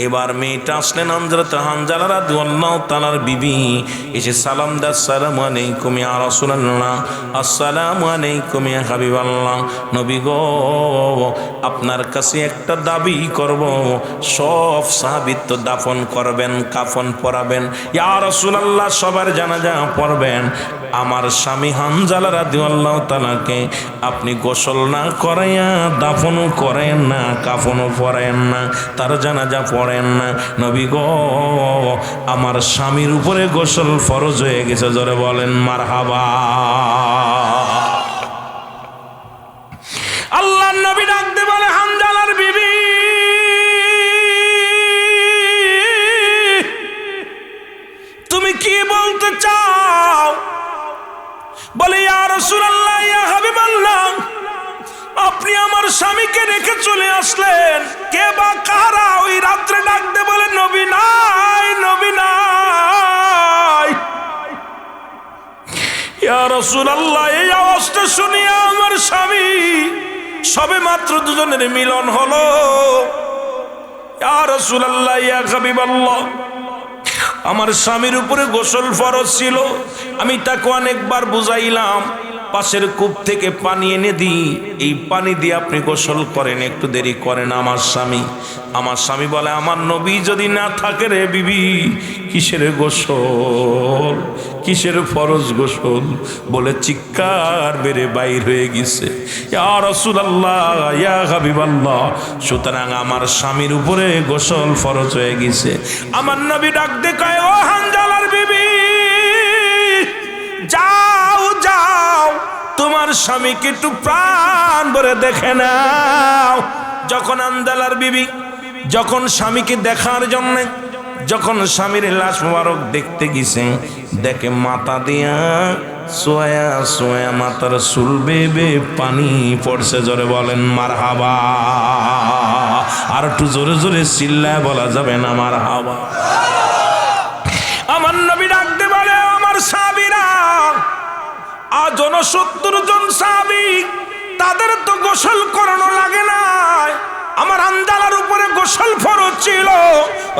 এবার মেয়েটা আসলেন হযরত হানজালা রাদিয়াল্লাহু তাআলার বিবি, এসে সালাম দা, আসসালামু আলাইকুম ইয়া রাসূলুল্লাহ, আসসালামু আলাইকুম ইয়া হাবিবাল্লাহ। নবী গো, আপনার কাছে একটা দাবি করব, সব সাহাবী তো দাফন করবেন, কাফন পরাবেন, ইয়া রাসূলুল্লাহ সবার জানাজা পড়বেন, আমার স্বামী হানজালা রাদিয়াল্লাহু তাআলাকে আপনি গোসল না করাইয়া দাফন করেন না, কাফনও পরেন না, তার জানাজা পড়েন না। নবী গো, আমার স্বামীর উপরে গোসল ফরজ হয়ে গেছে। জোরে বলেন মারহাবা। আল্লাহর নবী ডাকতে বলে, হানজালার বিবি, তুমি কি বলতে চাও? বলে, ইয়া রাসূলুল্লাহ, ইয়া হাবিবাল্লাহ, আপনি আমার স্বামীকে রেখে চলে আসলেন, কে বা কারা? ওই রাত্রে ডাকতে বলে, নবী নাই, নবী নাই। ইয়া রাসূলুল্লাহ, এই আওয়াজটা শুনিয়া আমার স্বামী, সবে মাত্র দুজনের মিলন হলো। ইয়া রাসূলুল্লাহ, ইয়া হাবিবাল্লাহ, আমার স্বামীর উপরে গোসল ফরজ ছিল, আমি তাকে অনেকবার বুঝাইলাম, পাশের কূপ থেকে পানি এনে দিই, এই পানি দিয়ে আপনি গোসল করেন, একটু দেরি করেন। আমার স্বামী বলে, আমার নবী যদি না থাকে রে বিবি, কিসের গোসল, কিসের ফরজ গোসল? বলে চিৎকার বেড়ে বাইর হয়ে গেছে, ইয়া রাসূলুল্লাহ, ইয়া হাবিবাল্লাহ, সুতরাং আমার স্বামীর উপরে গোসল ফরজ হয়ে গেছে। আমার নবী ডাক দিয়ে কয়, ও হানজালার বিবি, যাও যাও, তোমার স্বামীকে একটু প্রাণ ভরে দেখে নাও। যখন হানজালার বিবি যখন স্বামীকে দেখার জন্য যখন স্বামীর লাশ মোবারক দেখতে গেছে, দেখে মাথা দিয়া সোয়া সোয়া মাথার চুল বেবে পানি পড়ছে। জোরে বলেন মারহাবা। আর একটু জোরে জোরে চিল্লায় বলা যাবে না মারহাবা। আমার নবী ডাকতে বলে, আমার সাহাবীরা, আজ 69 জন সাহাবী, তাদের তো গোসল করানো লাগে না, আমার হানজালার উপরে গোসল ফরজ ছিল।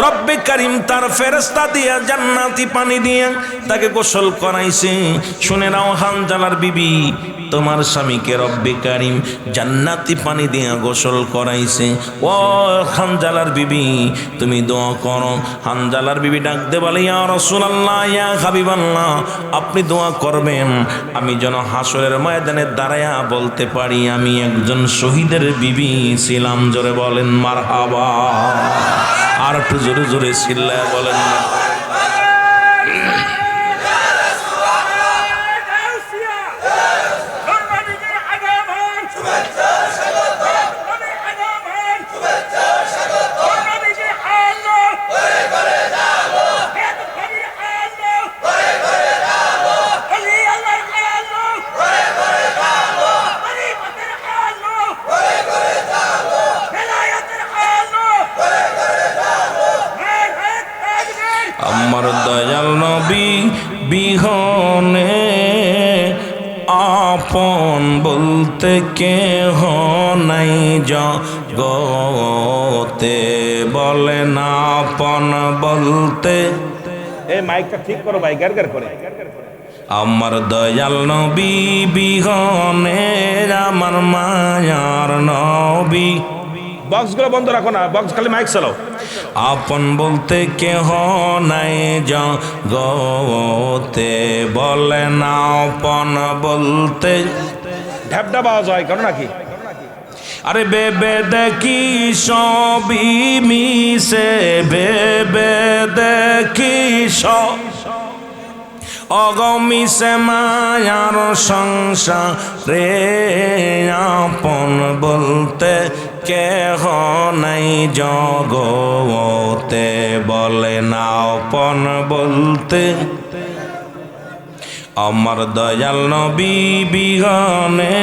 রব্বে কারীম তার ফেরেশতা দিয়া জান্নাতি পানি দিয়ে তাকে গোসল করাইছে। শুনে নাও হানজালার বিবি, তোমার স্বামীকে রব্বে কারীম জান্নাতি পানি দিয়ে গোসল করাইছে। ও হানজালার বিবি, তুমি দোয়া করো। হানজালার বিবি ডাকতে বলে, ইয়া রাসূলুল্লাহ, ইয়া হাবিবাল্লাহ, আপনি দোয়া করবেন আমি যেন হাসরের ময়দানে দাঁড়ায়া বলতে পারি আমি একজন শহীদের বিবি ছিলাম। জোরে বলেন মারহাবা। আর একটু জোরে জোরে চিল্লায়া বলেন না। আমার দয়াল নবী বিহনে আপন বলতে কেহ নাই জগতে, বলে না আপন বলতে। এই মাইকটা ঠিক করো ভাই, গার গার করে। আমার দয়াল নবী বিহনে আমার মায়ার নবী। বক্সগুলো বন্ধ রাখো না, বক্স খালি মাইক চালাও। আপন বলতে কেহ নাই জগতে, বলে না আপন বলতে। ঢ্যাপটা পাওয়া যায় কেন নাকি? আরে বেবে দেখি সবই মিশে, বেবে দেখি সব অগমিশে মায়ার সংসারে, আপন বলতে কেহ নাই জগতে, বলে না আপন বলতে। আমার দয়াল নবী বিহনে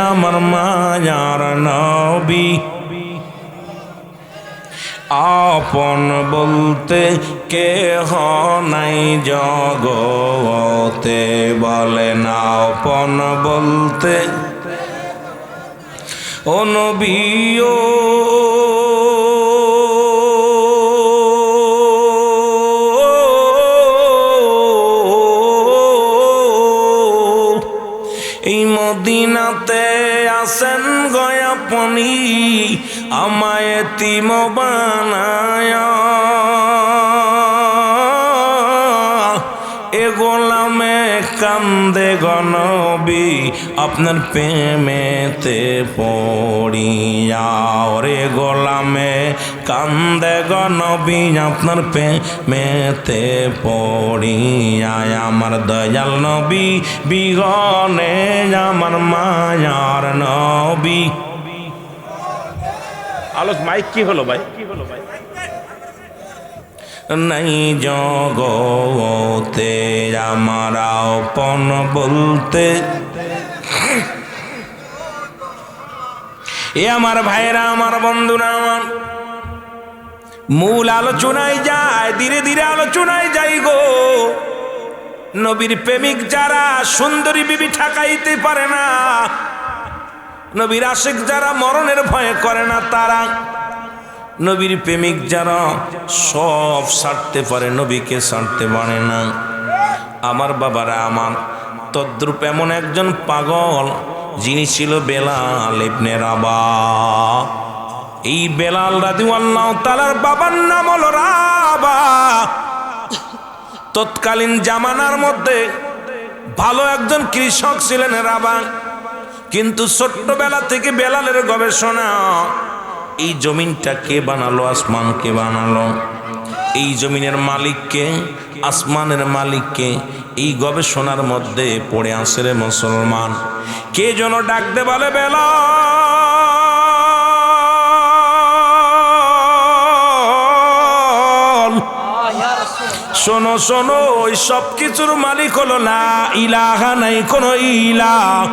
আমার মায়ার নবী, আপন বলতে কেহ নাই জগতে, বলে না আপন বলতে। ও নবী ও এই মদিনাতে আসেন গয়াপনি, আমায় এতিম বানায়া, এ গোলামে কান্দে গনবী আপনার প্রেমেতে পড়িয়া, রে গোলামে কান্দে গনবী আপনার প্রেমেতে পড়িয়া। আমার দয়াল নবী বিগনে আমার মায়ার নবী। আলোক মাইক কি হলো ভাই? নাই জগতে আমার আপন বলতে। এ আমার ভাইরা, আমার বন্ধুরা, আমার মূল আলোচনায় যায়, ধীরে ধীরে আলোচনায় যাই গো। নবীর প্রেমিক যারা সুন্দরী বিবি ঠকাইতে পারে না, নবীর আশিক যারা মরণের ভয় করে না, তারা নবীর প্রেমিক যারা সব ছাড়তে পারে, নবীকে ছাড়তে পারে না। আমার বাবারা আমার, তদ্রূপ এমন একজন পাগল যিনি ছিল বেলাল ইবনে রাবাহ। এই বেলাল রাদিয়াল্লাহু তাআলার বাবার নাম হলো রাবাহ। তৎকালীন জামানার মধ্যে ভালো একজন কৃষক ছিলেন রাবাহ, কিন্তু ছোট্টবেলা থেকে বেলালের গবেষণা, এই জমিনটা কে বানালো, আসমান কে বানালো, এই জমিনের মালিককে, আসমানের মালিককে, এই গবেষণার মধ্যে পড়ে আসে রে মুসলমান। কে যেন ডাকতে বলে, বেলাল শোনো শোনো, ওই সব কিছুর মালিক হলো লা ইলাহা, নাই কোনো ইলাহ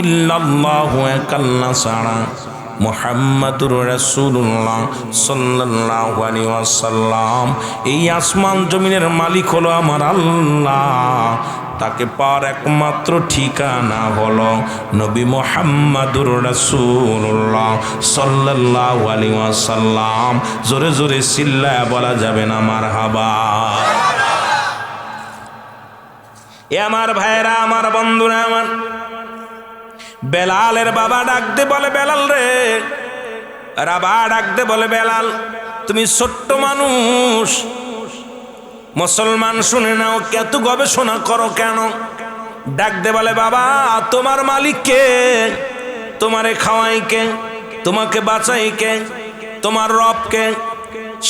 ইল্লাল্লাহু, এক আল্লাহ ছাড়া, মুহাম্মাদুর রাসূলুল্লাহ সাল্লাল্লাহু আলাইহি ওয়াসাল্লাম। এই আসমান জমিনের মালিক হলো আমার আল্লাহ। তাকে পাওয়ার একমাত্র ঠিকানা হলো নবী মুহাম্মাদুর রাসূলুল্লাহ সাল্লাল্লাহু আলাইহি ওয়াসাল্লাম। জোরে জোরে চিল্লায়া বলা যাবে না মারহাবা। এ আমার ভাইরা, আমার বন্ধুরা, আমার বেলালের বাবা ডাকতে বলে, বেলাল রে। রাবাহ ডাকতে বলে, বেলাল তুমি ছোট্ট মানুষ, মুসলমান শুনে নাও, এত গবেষণা করো কেন? ডাকতে বলে, বাবা তোমার মালিক কে? তোমারে খাওয়াই কে? তোমাকে বাঁচাই কে? তোমার রব কে?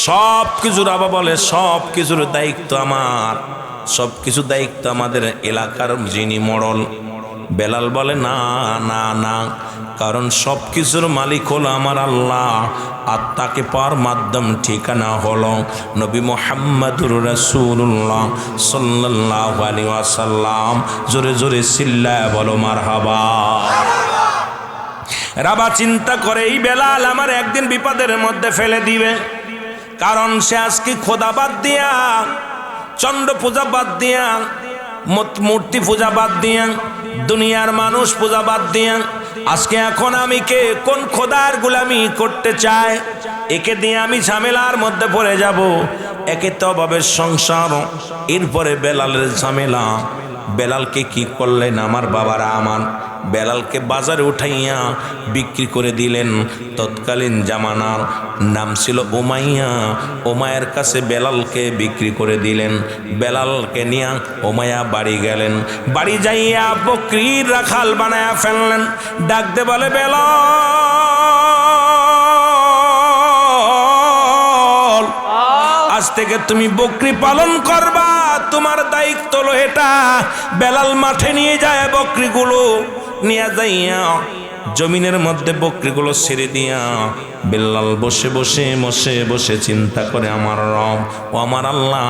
সব কিছুর বাবা বলে, সব কিছুর দায়িত্ব আমার, সব কিছু দায়িত্ব আমাদের এলাকার যিনি মোড়ল। বেলাল বলে, না না না, কারণ সব কিছুর মালিক হলো আমার আল্লাহ, আর তাকে পাওয়ার মাধ্যম ঠিকানা হলো নবী মুহাম্মাদুর রাসূলুল্লাহ সাল্লাল্লাহু আলাইহি ওয়াসাল্লাম। জোরে জোরে চিল্লায়া বলো মারহাবা। রাবাহ চিন্তা করে, এই বেলাল আমার একদিন বিপদের মধ্যে ফেলে দিবে, কারণ সে আজকে খোদা বাদ দিয়া, চন্দ্র পূজা বাদ দিয়া, মূর্তি পূজা বাদ দিয়া, দুনিয়ার মানুষ পূজা বাদ দিয়া, আজকে এখন আমি কে, কোন খোদার গোলামি করতে চায়, একে দিয়ে আমি ঝামেলার মধ্যে পড়ে যাব। একে তো অভাবের সংসার, এরপরে বেলালের ঝামেলা। বেলালকে কি করলেন আমার বাবারা আমার? বেলালকে বাজারে উঠাইয়া বিক্রি করে দিলেন। তৎকালীন জামানার নাম ছিল উমাইয়া। উমায়ের কাছে বেলালকে বিক্রি করে দিলেন। বেলালকে নিয়ে উমাইয়া বাড়ি গেলেন। বাড়ি যাইয়া বকরির রাখাল বানায়া ফেললেন। ডাকতে বলে, বেলাল আজ থেকে তুমি বকরি পালন করবা, তোমার দায়িত্ব হলো এটা। বেলাল মাঠে নিয়ে যায় বকরিগুলো, নিয়ে যাইয়া জমিনের মধ্যে বকরিগুলো ছেড়ে দিয়া বেলাল বসে বসে বসে বসে চিন্তা করে, আমার রব ও আমার আল্লাহ,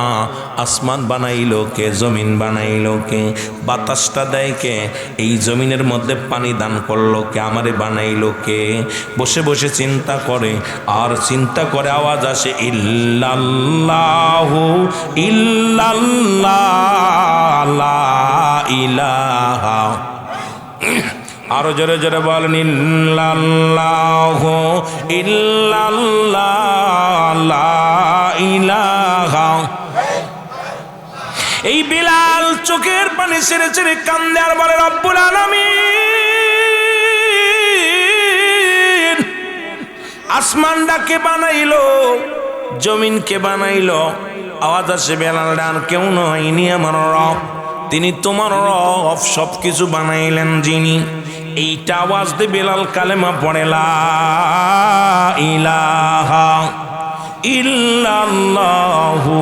আসমান বানাইলো কে, জমিন বানাইলো কে, বাতাসটা দেয় কে, এই জমিনের মধ্যে পানি দান করলো কে, আমারে বানাইলো কে। বসে বসে চিন্তা করে, আর চিন্তা করে আওয়াজ আসে, ইল্লাল্লাহু ইল্লাল্লাহ লা ইলাহা। আরো জোরে জোরে বলেন, ইল্লাল্লাহু ইল্লাল্লাহ লা ইলাহা। এই বিলাল চোখের পানি ছেড়ে ছেড়ে কান্দে আর বলে, রব্বুল আলামিন, আসমানটাকে বানাইলো, জমিনকে বানাইলো। আওয়াজ আসে, বেলাল ডান কেউ নয়, ইনি আমার রব, তিনি তোমার রব, সব কিছু বানাইলেন যিনি। এইটা আওয়াজ দিয়ে বেলাল কালেমা পড়ে, লা ইলাহা ইল্লাল্লাহু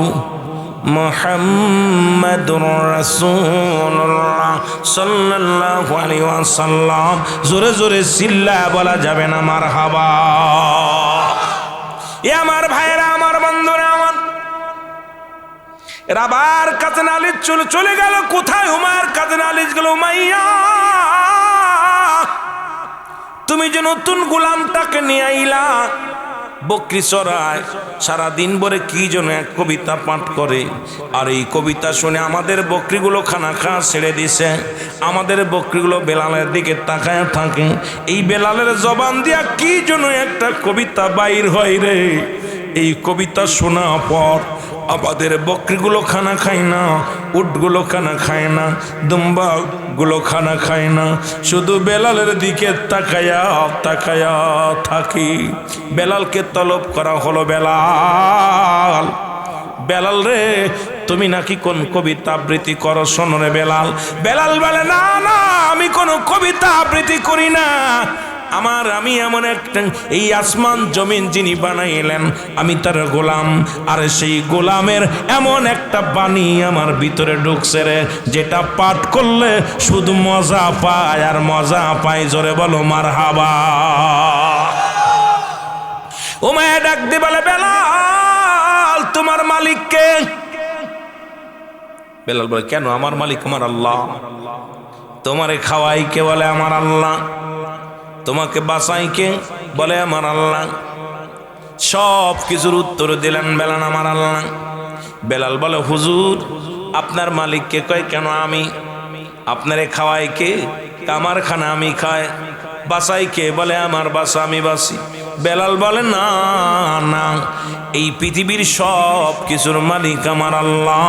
মুহাম্মাদুর রাসূলুল্লাহ সাল্লাল্লাহু আলাইহি ওয়াসাল্লাম। জোরে জোরে চিল্লা বলা যাবে না মারহাবা। এ আমার ভাইরা, আমার বন্ধুরা, আমার রাবার কাছে নালিশ চলে গেল। কোথায়? উমায়ের কাছে নালিশ গেল, উমাইয়া তুমি যে নতুন গোলামটাকে নিয়ে আইলা বকরি চড়ায়, সারাদিন ভরে কি যেন এক কবিতা পাঠ করে, আর এই কবিতা শুনে আমাদের বকরিগুলো খানা খাওয়া ছেড়ে দিছে। আমাদের বকরিগুলো বেলালের দিকে তাকায় থাকে। এই বেলালের জবান দিয়া কি যেন একটা কবিতা বাইর হয় রে। এই কবিতা শোনা পর আমাদের বকরিগুলো খানা খায় না, উটগুলো খানা খায় না, দুম্বাগুলো খানা খায় না, শুধু বেলালের দিকে তাকায়া তাকায়া থাকি। বেলালকে তলব করা হলো, বেলাল, বেলাল রে তুমি নাকি কোন কবিতা আবৃত্তি করো, শোনো রে বেলাল। বেলাল বলে না না, আমি কোন কবিতা আবৃত্তি করি না, আমি এমন একটা, এই আসমান জমিন যিনি বানাইলেন আমি তার গোলাম, আর সেই গোলামের এমন একটা বাণী আমার ভিতরে ঢুকছে রে, যেটা পাঠ করলে শুধু মজা পায় আর মজা পায়। জোরে বলো মারহাবা। উমাইয়া ডাক দিয়ে বলে বেলাল তোমার মালিক কে? বেলাল বলে কেন, আমার মালিক আমার আল্লাহ। তোমারে খাওয়াই কে? বলে আমার আল্লাহ। তোমাকে বাঁচাই কে? বলে আমার আল্লাহ। সব কিছুর উত্তর দিলেন বেলাল আমার আল্লাহ। বেলাল বলে হুজুর আপনার মালিক কে? কয় কেন আমি। আপনারে খাওয়াই কে? আমার খানা আমি খাই। বাঁচাই কে? বলে আমার বাসা আমি বাসি। বেলাল বলে না না, এই পৃথিবীর সব কিছুর মালিক আমার আল্লাহ,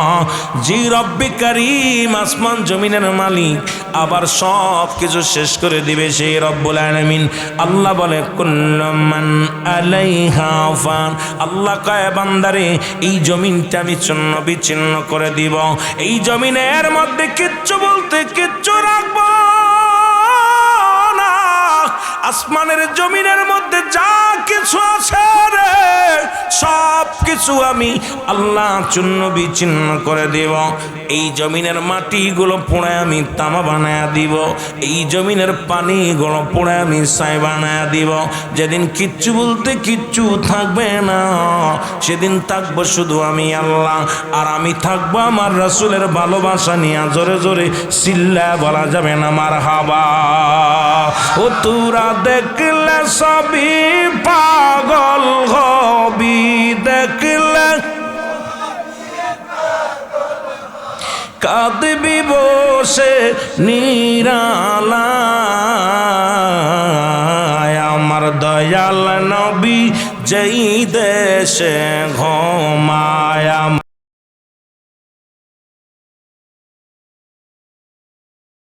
জি রব্বে কারীম, আসমান জমিনের মালিক, আবার সব কিছু শেষ করে দিবে সেই রব্বুল আলামিন। আল্লাহ বলে কুল্লু মান আলাইহা ফান, আল্লাহ কয় বান্দারে এই জমিনটা আমি চূর্ণ বিচ্ছিন্ন করে দিব, এই জমিনের মধ্যে কিচ্ছু বলতে কিচ্ছু রাখবো না। আসমানের জমিনের মধ্যে যা কিছু আছে রে, সব কিছু আমি আল্লাহ চূর্ণ বিচ্ছিন্ন করে দেব। এই জমিনের মাটিগুলো পোড়ে আমি তামা বানায়া দিব, এই জমিনের পানিগুলো পোড়ে আমি ছাই বানায়া দিব। যেদিন কিচ্ছু বলতে কিচ্ছু থাকবে না, সেদিন থাকবো শুধু আমি আল্লাহ, আর আমি থাকবো আমার রাসূলের ভালোবাসা নিয়ে। জোরে জোরে চিল্লা বলা যাবে না মারহাবা। ও তোরা দেখলে সবই পাগল হবি, দেখলে কাঁদবি বসে নিরালায়, আমার দয়াল নবী যেই দেশে ঘুমায়।